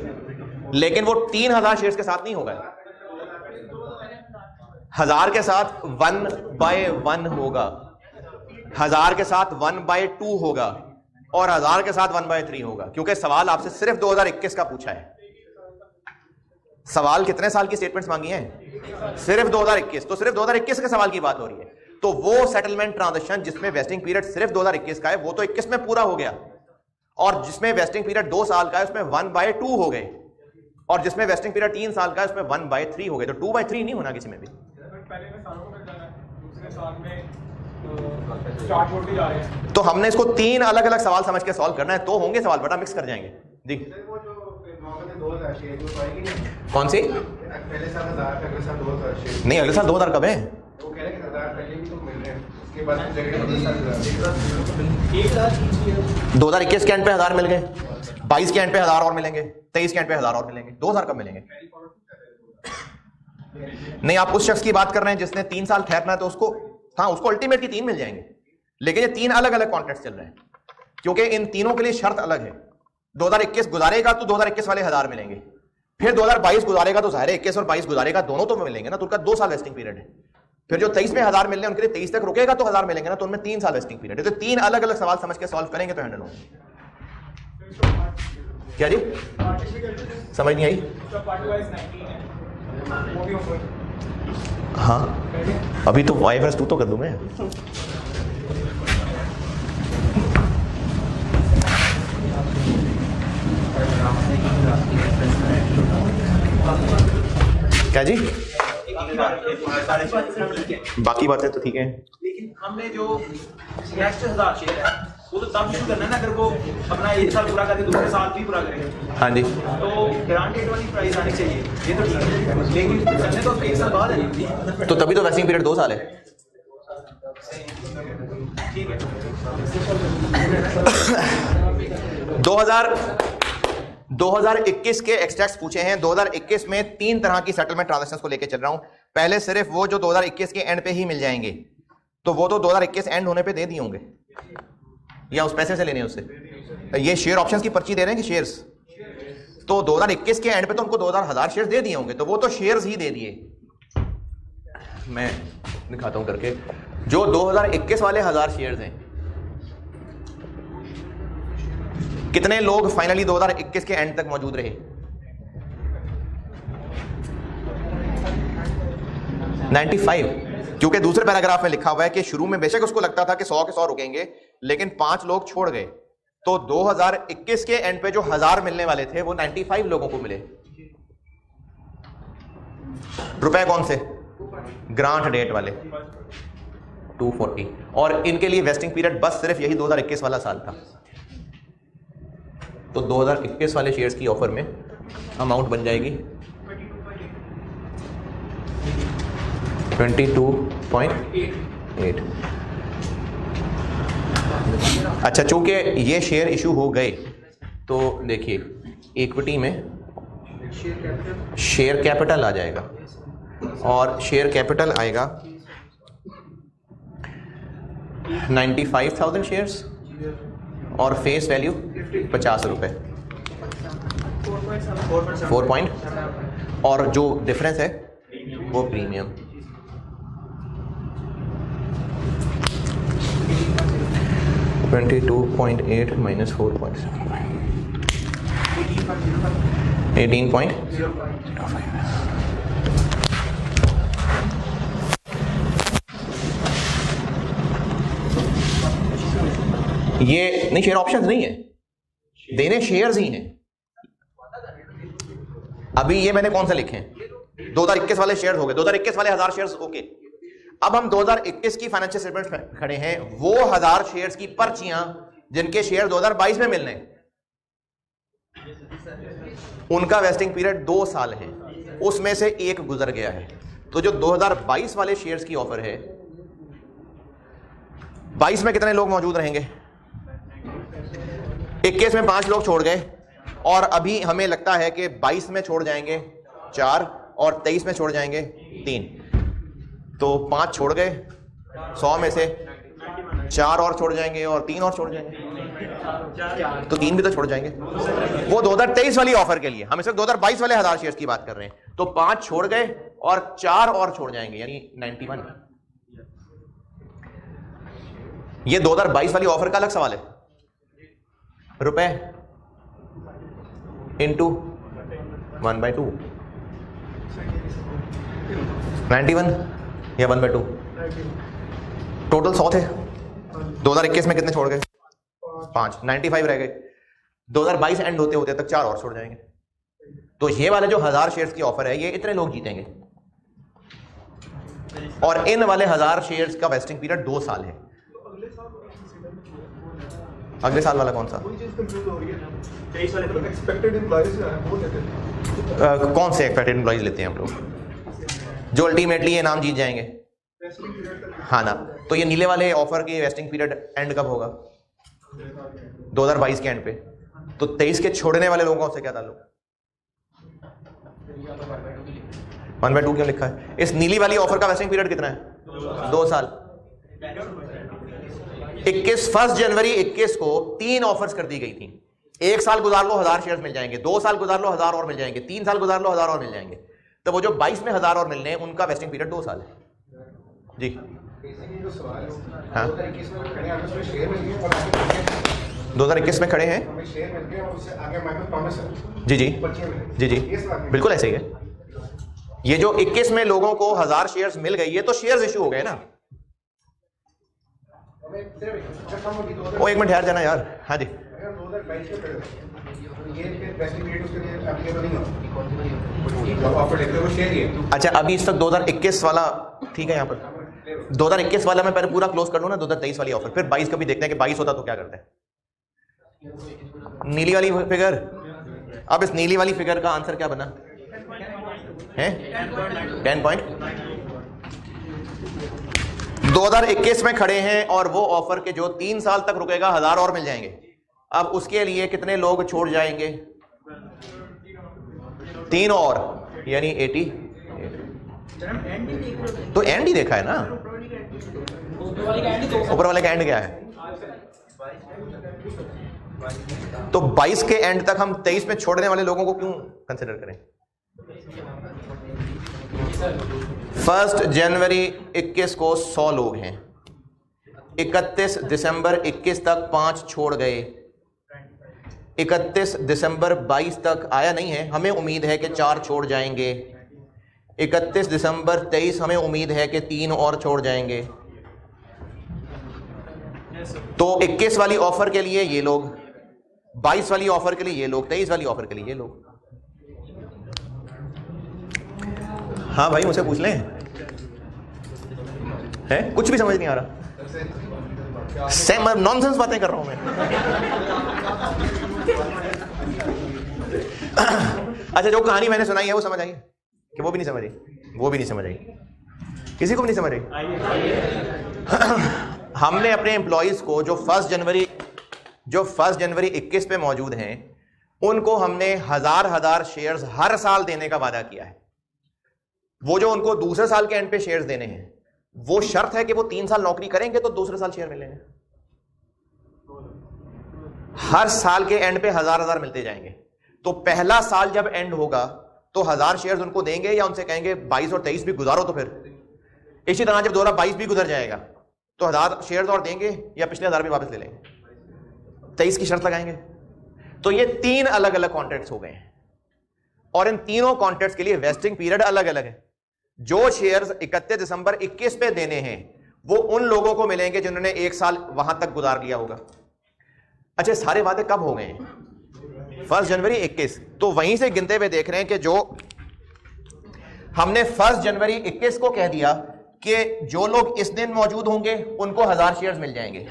लेकिन वो 3,000 शेयर्स के साथ नहीं होगा, 1,000 के साथ 1/1 होगा, 1,000 के साथ 1/2 होगा, और 1,000 के साथ 1/3 होगा, क्योंकि सवाल आपसे सिर्फ 2021 का पूछा है। सवाल कितने साल की स्टेटमेंट्स मांगी हैं? सिर्फ 2021, तो सिर्फ 2021 के सवाल की बात हो रही है। तो वो सेटलमेंट ट्रांजैक्शन जिसमें वेस्टिंग पीरियड सिर्फ 2021 का है, वो तो 21 में पूरा हो गया, और जिसमें वेस्टिंग पीरियड 2 साल का है उसमें 1/2 हो गए, और जिसमें वेस्टिंग पीरियड 3 साल का है उसमें 1/3 हो गए। तो 2/3 नहीं होना किसी में भी। तो हमने इसको 3 अलग अलग सवाल समझ के सॉल्व करना है, तो होंगे सवाल, बड़ा मिक्स कर जाएंगे जी। कौन सी? पहले साल 1,000, अगले साल 2,000 नहीं, अगले साल 2,000 कब है? वो कह रहे हैं कि 1,000 पहले भी तो मिल रहे हैं, उसके बाद 2021 के एंड पे 1,000 मिल गए, 22 के एंड पे 1,000 और मिलेंगे, 23 के एंड पे 1,000 और मिलेंगे, 2,000 कब मिलेंगे? नहीं, आप उस शख्स की बात कर रहे हैं जिसने 3 साल ठहरना है, तो उसको, हाँ उसको अल्टीमेटली 3 मिल जाएंगे, लेकिन ये 3 अलग अलग कॉन्ट्रैक्ट चल रहे हैं, क्योंकि इन तीनों के लिए शर्त अलग है। 2021 गुजारेगा तो 2021 वाले 1,000 मिलेंगे, फिर 2022 गुजारेगा तो ज़ाहिर है 21 और 22 गुजारेगा, दोनों तो मिलेंगे ना, तो उनका 2 साल वेस्टिंग पीरियड है। फिर जो 23 में 1,000 मिलने उनके लिए 23 तक रुकेगा तो 1,000 मिलेंगे ना, तो उनमें 3 साल वेस्टिंग पीरियड है। तो 3 अलग अलग सवाल समझ के सॉल्व करेंगे तो हैंडल होंगे। क्या जी समझ नहीं आई? हाँ अभी तो IFRS 2 तो कर दूँ मैं। क्या जी? बाकी बातें तो ठीक है, लेकिन हमने जो नेक्स्ट 1000 शेयर है वो तो तब शुरू करना है ना, अगर वो अपना 1 साल पूरा करके दूसरे साल भी पूरा करेंगे। हाँ जी। तो ग्रांटेड वाली प्राइस आनी चाहिए, ये तो ठीक है, लेकिन करने तो 1 साल बाद है। तो तभी तो वेस्टिंग पीरियड 2 साल है। ठीक है। 2021 के एक्सट्रैक्ट्स पूछे हैं। 2021 में 3 तरह की सेटलमेंट ट्रांजैक्शंस को लेके चल रहा हूं। पहले सिर्फ वो जो 2021 के एंड पे ही मिल जाएंगे, तो वो तो 2021 एंड होने पे दे दिए होंगे, या उस पैसे से लेने उससे। ये शेयर ऑप्शंस की पर्ची दे रहे हैं कि शेयर्स, तो 2021 के एंड पे तो उनको 2000 शेयर्स दे दिए होंगे, तो वो तो शेयर्स ही दे दिए। मैं दिखाता हूं करके, जो 2021 वाले 1000 शेयर्स हैं, कितने लोग फाइनली 2021 के एंड तक मौजूद रहे? 95, क्योंकि दूसरे पैराग्राफ में लिखा हुआ है कि शुरू में बेशक उसको लगता था कि 100 के 100 रुकेंगे, लेकिन 5 लोग छोड़ गए, तो 2021 के एंड पे जो 1000 मिलने वाले थे वो 95 लोगों को मिले। रुपए कौन से? ग्रांट डेट वाले 240, और इनके लिए वेस्टिंग पीरियड बस सिर्फ यही 2021 वाला साल था। तो 2021 वाले शेयर्स की ऑफर में अमाउंट बन जाएगी 22.8। अच्छा, चूंकि ये शेयर इशू हो गए, तो देखिए इक्विटी में शेयर कैपिटल आ जाएगा, और शेयर कैपिटल आएगा 95,000 शेयर्स, और फेस वैल्यू 50 रुपए 4 पॉइंट, और जो डिफरेंस है वो प्रीमियम। $22.8 minus 4.75, 18.05। ये नहीं, शेयर ऑप्शंस नहीं है, देने शेयर्स ही हैं। अभी ये मैंने कौन सा लिखे हैं? 2021 वाले शेयर्स हो गए, 2021 वाले 1000 शेयर्स ओके। अब हम 2021 की फाइनेंशियल स्टेटमेंट खड़े हैं, वो 1000 शेयर्स की पर्चियां जिनके शेयर 2022 में मिलने, उनका वेस्टिंग पीरियड 2 साल है, उसमें से एक गुजर गया है। तो जो 2022 वाले शेयर्स की ऑफर है, 22 में कितने लोग मौजूद रहेंगे? 21 में 5 लोग छोड़ गए, और अभी हमें लगता है कि 22 में छोड़ जाएंगे 4, और 23 में छोड़ जाएंगे 3, तो 5 छोड़ गए, 100 में से 4 और छोड़ जाएंगे, और 3 और छोड़ जाएंगे, तो 3 भी तो छोड़ जाएंगे। वो 2023 वाली ऑफर के लिए, हम सिर्फ 2022 वाले 1000 शेयर्स की बात कर रहे हैं, तो 5 छोड़ गए और 4 और छोड़ जाएंगे, यानी 91। ये 2022 वाली ऑफर का अलग सवाल है। रुपए इंटू 1/2, 91 या 1/2, टोटल 100 थे। 2021 में कितने छोड़ गए? 5, 95 रह गए। 2022 एंड होते होते तक 4 और छोड़ जाएंगे। तो ये वाले जो 1000 शेयर्स की ऑफर है, ये इतने लोग जीतेंगे, और इन वाले 1000 शेयर्स का वेस्टिंग पीरियड 2 साल है। अगले साल वाला कौन सा? कौन से एक्सपेक्टेड एम्प्लॉइज लेते हैं हम लोग, जो अल्टीमेटली ये नाम जीत जाएंगे? हाँ ना। तो ये नीले वाले ऑफर के वेस्टिंग पीरियड एंड कब होगा? 2022 के एंड पे। तो 23 के छोड़ने वाले लोगों से क्या ताल्लुक? 1/2 क्यों लिखा है? इस नीली वाली ऑफर का वेस्टिंग पीरियड कितना है? 2 साल। 1 जनवरी 21 को 3 ऑफर्स कर दी गई थी। 1 साल गुजार लो 1000 शेयर्स मिल जाएंगे, 2 साल गुजार लो 1000 और मिल जाएंगे, 3 साल गुजार लो 1000 और मिल जाएंगे। तो वो जो 22 में 1000 और मिलने हैं, उनका वेस्टिंग पीरियड 2 साल है जी। हाँ, 2021 में खड़े हैं जी जी जी जी, बिल्कुल ऐसे ही है। ये जो 21 में लोगों को 1000 शेयर्स मिल गई, ये तो शेयर्स इशू हो गए ना। ओ एक मिनट ठहर जाना यार। हाँ जी, अच्छा अभी इस वक्त 2021 वाला ठीक है। यहाँ पर 2021 वाला मैं पहले पूरा क्लोज कर लूँ ना, 2023 वाली ऑफर, फिर 22 का भी देखते हैं कि 22 होता तो क्या करते हैं। नीली वाली फिगर, अब इस नीली वाली फिगर का आंसर क्या बना है? 10 पॉइंट। 2021 में खड़े हैं और वो ऑफर के जो 3 साल तक रुकेगा 1000 और मिल जाएंगे। अब उसके लिए कितने लोग छोड़ जाएंगे? 3 और, यानी 80। तो एंड ही देखा है ना, ऊपर वाले का एंड क्या है? तो 22 के एंड तक हम 23 में छोड़ने वाले लोगों को क्यों कंसिडर करें? 1 जनवरी 21 को 100 लोग हैं, 31 दिसंबर 21 तक 5 छोड़ गए, 31 दिसंबर 22 तक आया नहीं है, हमें उम्मीद है कि 4 छोड़ जाएंगे, 31 दिसंबर 23 हमें उम्मीद है कि 3 और छोड़ जाएंगे। तो 21 वाली ऑफर के लिए ये लोग, 22 वाली ऑफर के लिए ये लोग, 23 वाली ऑफर के लिए ये लोग। हाँ भाई मुझसे पूछ लें, है कुछ भी समझ नहीं आ रहा, सेम नॉनसेंस बातें कर रहा हूं मैं। अच्छा जो कहानी मैंने सुनाई है वो समझ आई कि वो भी नहीं समझ आई? वो भी नहीं समझ आई, किसी को भी नहीं समझ आई। हमने अपने एम्प्लॉइज को जो 1 जनवरी 21 पे मौजूद हैं, उनको हमने 1000 शेयर्स हर साल देने का वादा किया है। वो जो उनको दूसरे साल के एंड पे शेयर्स देने हैं, वो शर्त है कि वो 3 साल नौकरी करेंगे तो दूसरे साल शेयर मिलेंगे। हर साल के एंड पे 1000 मिलते जाएंगे। तो पहला साल जब एंड होगा तो 1000 शेयर्स उनको देंगे या उनसे कहेंगे 22 और 23 भी गुजारो। तो फिर इसी तरह जब 2022 भी गुजर जाएगा तो 1000 शेयर्स और देंगे या पिछले 1000 भी वापस ले लेंगे, 23 की शर्त लगाएंगे। तो ये 3 अलग अलग कॉन्ट्रैक्ट्स हो गए हैं और इन तीनों कॉन्ट्रैक्ट्स के लिए वेस्टिंग पीरियड अलग अलग है। जो शेयर्स 31 दिसंबर 21 पे देने हैं वो उन लोगों को मिलेंगे जिन्होंने 1 साल वहां तक गुजार लिया होगा। अच्छा सारे वादे कब हो गए हैं? 1 जनवरी 21। तो वहीं से गिनते हुए देख रहे हैं कि जो हमने 1 जनवरी 21 को कह दिया कि जो लोग इस दिन मौजूद होंगे उनको 1000 शेयर्स मिल जाएंगे,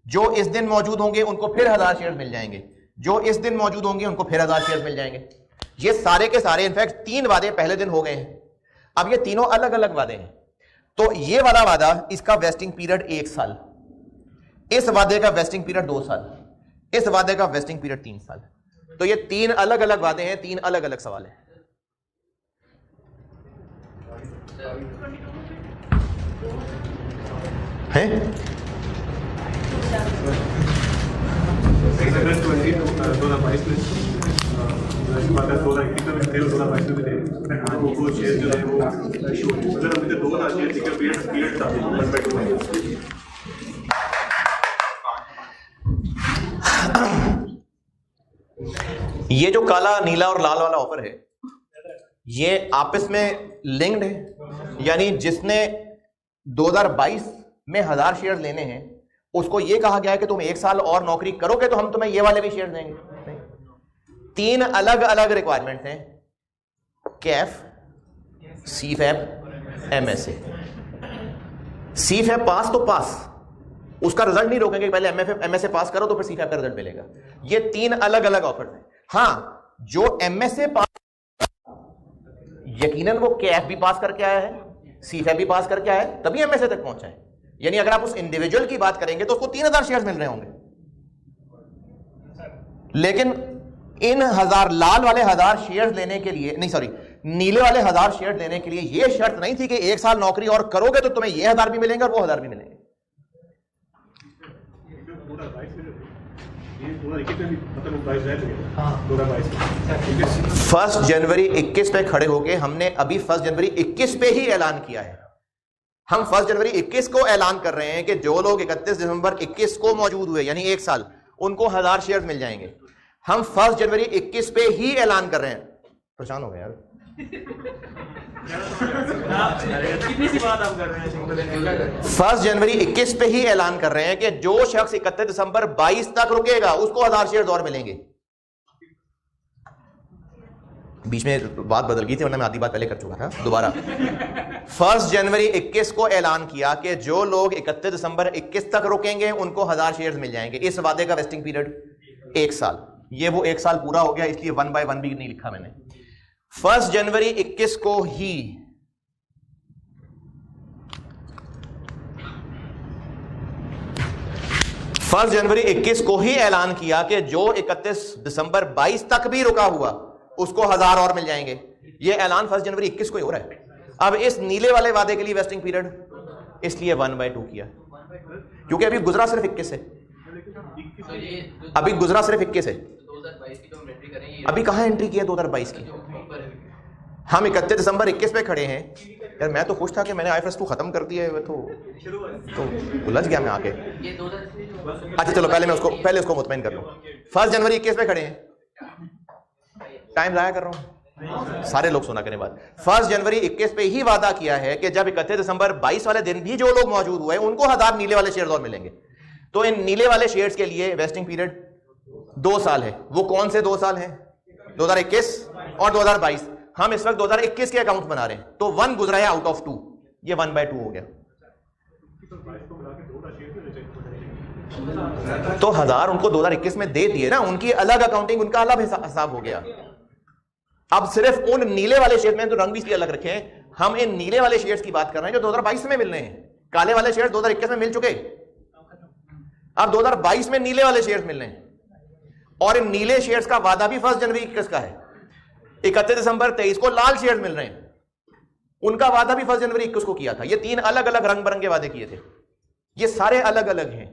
जो इस दिन मौजूद होंगे उनको फिर 1000 शेयर्स मिल जाएंगे, जो इस दिन मौजूद होंगे उनको फिर 1000 शेयर्स मिल जाएंगे। ये सारे के सारे इनफैक्ट 3 वादे पहले दिन हो गए हैं। अब ये तीनों अलग अलग वादे हैं। तो ये वाला वादा, इसका वेस्टिंग पीरियड 1 साल, इस वादे का वेस्टिंग पीरियड 2 साल, इस वादे का वेस्टिंग पीरियड 3 साल। तो ये 3 अलग अलग वादे हैं, 3 अलग अलग सवाल हैं। ये जो काला नीला और लाल वाला ऑफर है ये आपस में लिंक्ड है, यानी जिसने 2022 में 1000 शेयर लेने हैं उसको ये कहा गया है कि तुम 1 साल और नौकरी करोगे तो हम तुम्हें ये वाले भी शेयर देंगे। नहीं, 3 अलग अलग रिक्वायरमेंट हैं, कैफ, सीफैप, एमएसए। सीफैप पास तो पास, उसका रिजल्ट नहीं रोकेंगे, पहले एमएसए पास करो तो फिर सीफैप का रिजल्ट मिलेगा। ये 3 अलग अलग ऑफर हैं। हाँ, जो एमएसए पास यकीनन वो कैफ भी पास करके आया है, सीफैप भी पास करके आया है, तभी एमएसए तक पहुंचा है। यानी अगर आप उस इंडिविजुअल की बात करेंगे तो उसको 3000 शेयर्स मिल रहे होंगे। लेकिन इन लाल वाले 1000 शेयर्स लेने के लिए, नहीं सॉरी, नीले वाले 1000 शेयर्स लेने के लिए यह शर्त नहीं थी कि 1 साल नौकरी और करोगे तो तुम्हें ये 1000 भी मिलेंगे और वो 1000 भी मिलेंगे। 1 जनवरी 21 पे खड़े होके हमने अभी 1 जनवरी 21 पे ही ऐलान किया है। हम 1 जनवरी 21 को ऐलान कर रहे हैं कि जो लोग 31 दिसंबर 21 को मौजूद हुए यानी 1 साल, उनको 1000 शेयर्स मिल जाएंगे। हम 1 जनवरी 21 पे ही ऐलान कर रहे हैं। परेशान हो गए यार। कितनी सी बात आप कर रहे हैं? 1 जनवरी 21 पे ही ऐलान कर रहे हैं कि जो शख्स 31 दिसंबर 22 तक रुकेगा उसको 1000 शेयर और मिलेंगे। बीच में बात बदल गई थी, वरना मैं आधी बात पहले कर चुका था। दोबारा 1 जनवरी 21 को ऐलान किया कि जो लोग 31 दिसंबर 21 तक रुकेंगे उनको 1000 शेयर्स मिल जाएंगे। इस वादे का वेस्टिंग पीरियड 1 साल। ये वो 1 साल पूरा हो गया, इसलिए 1 by 1 भी नहीं लिखा मैंने। 1 जनवरी 21 को ही जनवरी 21 को ही ऐलान किया कि जो 31 दिसंबर 22 तक भी रुका हुआ उसको 1000 और मिल जाएंगे। ये ऐलान 1 जनवरी 21 को ही हो रहा है। अब इस नीले वाले वादे के लिए वेस्टिंग पीरियड इसलिए 1 by 2 किया, क्योंकि अभी गुजरा सिर्फ 21 है। अभी गुजरा सिर्फ 21 है। 2022 की जो हम एंट्री करेंगे, अभी कहां एंट्री की है 2022 की? हम 31 दिसंबर 21 पे खड़े हैं। यार मैं तो खुश था कि मैंने IFRS 2 खत्म कर दिया है, तो उलझ गया मैं आके। ये 2000 अच्छा चलो पहले उसको मुतमईन कर लो। 1 जनवरी 21 पे खड़े हैं, टाइम जाया कर रहा हूं, सारे लोग सुना करने बाद। 1 जनवरी 21 पे ही वादा किया है कि जब 31 दिसंबर 22 वाले दिन भी जो लोग मौजूद हुए उनको 1000 नीले वाले शेयर्स और मिलेंगे। तो इन नीले वाले शेयर्स के लिए वेस्टिंग पीरियड 2 साल है। वो कौन से 2 साल हैं? 2021 और 2022। हम इस वक्त 2021 के अकाउंट बना रहे हैं, तो 1 गुजरा है आउट ऑफ 2, ये 1 by 2 हो गया। तो 1000 उनको 2021 में दे दिए ना, उनकी अलग अकाउंटिंग, उनका अलग हिसाब हो गया। अब सिर्फ उन नीले वाले शेयर में तो रंग भी इसलिए अलग रखे हैं, हम इन नीले वाले शेयर्स की बात कर रहे हैं जो 2022 में मिल रहे हैं। काले वाले शेयर्स 2021 में मिल चुके, अब 2022 में नीले वाले शेयर्स मिल रहे हैं। और इन नीले शेयर्स का वादा भी 1 जनवरी 21 का है। 31 दिसंबर 23 को लाल शेयर्स मिल रहे हैं, उनका वादा भी 1 जनवरी 21 को किया था। ये 3 अलग अलग रंग बिरंगे वादे किए थे, ये सारे अलग अलग हैं।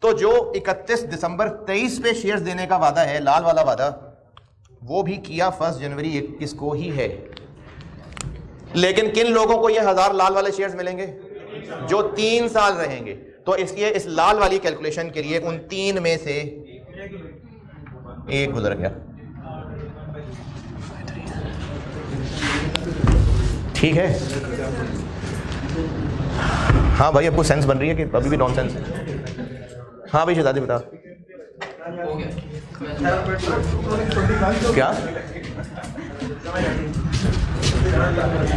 तो जो 31 दिसंबर 23 पे शेयर्स देने का वादा है, लाल वाला वादा, वो भी किया 1 जनवरी 21 को ही है। लेकिन किन लोगों को ये 1000 लाल वाले शेयर्स मिलेंगे? जो 3 साल रहेंगे। तो इसलिए इस लाल वाली कैलकुलेशन के लिए उन 3 में से 1 गुजर गया। ठीक है, हाँ भाई, आपको सेंस बन रही है कि अभी भी नॉन सेंस है? हाँ भाई शहजादी बता क्या?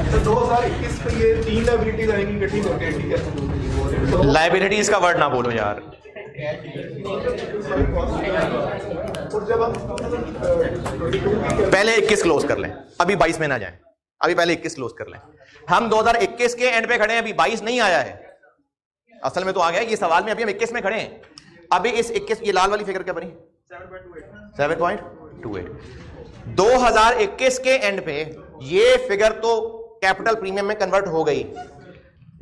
तो 2021 पे ये 3 लायबिलिटीज आएंगी इकट्ठी करके, ठीक है? लायबिलिटीज का वर्ड ना बोलो यार। और जब हम पहले 21 क्लोज कर लें, अभी 22 में ना जाएं, अभी पहले 21 क्लोज कर लें। हम 2021 के एंड पे खड़े हैं, अभी 22 नहीं आया है। असल में तो आ गया ये सवाल में, अभी हम 21 में खड़े हैं। अभी इस 21, ये लाल वाली फिगर क्या बनी? 7.28। 2021 के एंड पे ये फिगर तो कैपिटल प्रीमियम में कन्वर्ट हो गई,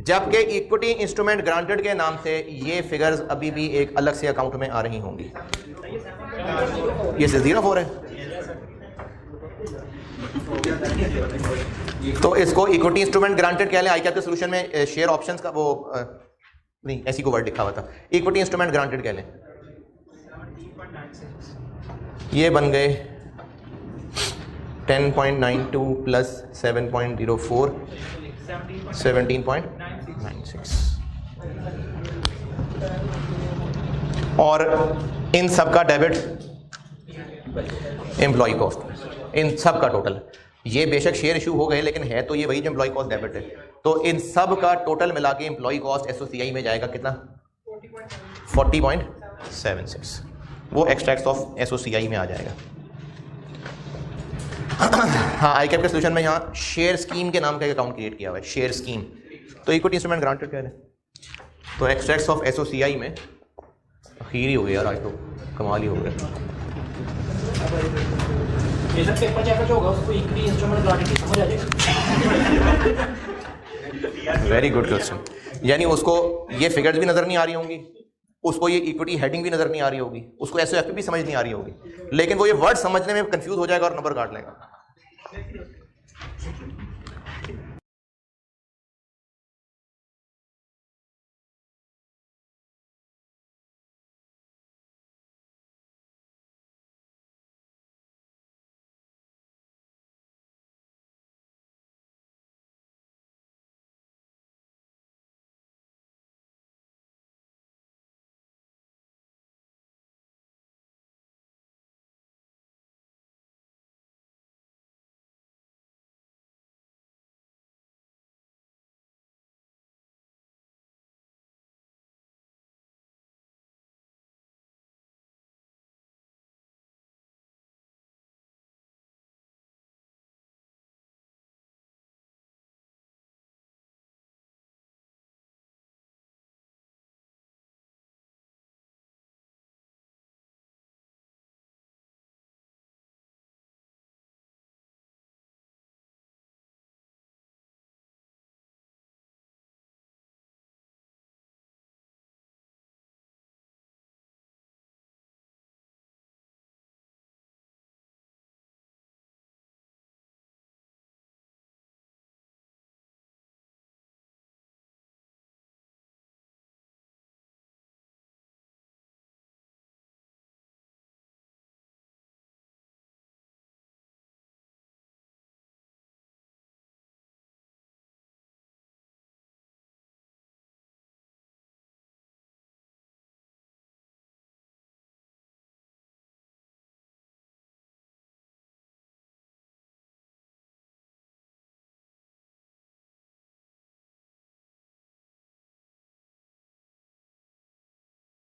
जबकि इक्विटी इंस्ट्रूमेंट ग्रांटेड के नाम से ये फिगर्स अभी भी एक अलग से अकाउंट में आ रही होंगी। ये से 0.4 है, तो इसको इक्विटी इंस्ट्रूमेंट ग्रांटेड कह लें। आई कैप के सोल्यूशन में शेयर ऑप्शंस का वो नहीं, ऐसी को वर्ड लिखा हुआ था, इक्विटी इंस्ट्रूमेंट ग्रांटेड कह लें। ये बन गए 10.92 प्लस 7.04 17.96। और इन सब का डेबिट एम्प्लॉय कॉस्ट, इन सब का टोटल। ये बेशक शेयर इशू हो गए, लेकिन है तो ये वही जो एम्प्लॉय कॉस्ट डेबिट है। तो इन सब का टोटल मिला के एम्प्लॉय कॉस्ट एसओसीआई में जाएगा कितना? 40.76। वो एक्सट्रैक्ट्स ऑफ एसओसीआई में आ जाएगा। हाँ, आई कैप के सोल्यूशन में यहाँ शेयर स्कीम के नाम का एक अकाउंट क्रिएट किया हुआ है, शेयर स्कीम। तो इक्विटी इंस्ट्रूमेंट ग्रांटेड कह रहे हैं, तो एक्सट्रैक्ट्स ऑफ एसओसीआई में अखीर ही हो गया यार, आज तो कमाल ही हो गया। पेपर चेक होगा, उसको इक्विटी इंस्ट्रूमेंट ग्रांटेड की समझ आ जाएगी। Very good question. यानी उसको ये फिगर्स भी नजर नहीं आ रही होंगी, उसको ये इक्विटी हेडिंग भी नजर नहीं आ रही होगी, उसको एसओएफ भी समझ नहीं आ रही होगी, लेकिन वो ये वर्ड समझने में कंफ्यूज हो जाएगा और नंबर काट लेगा।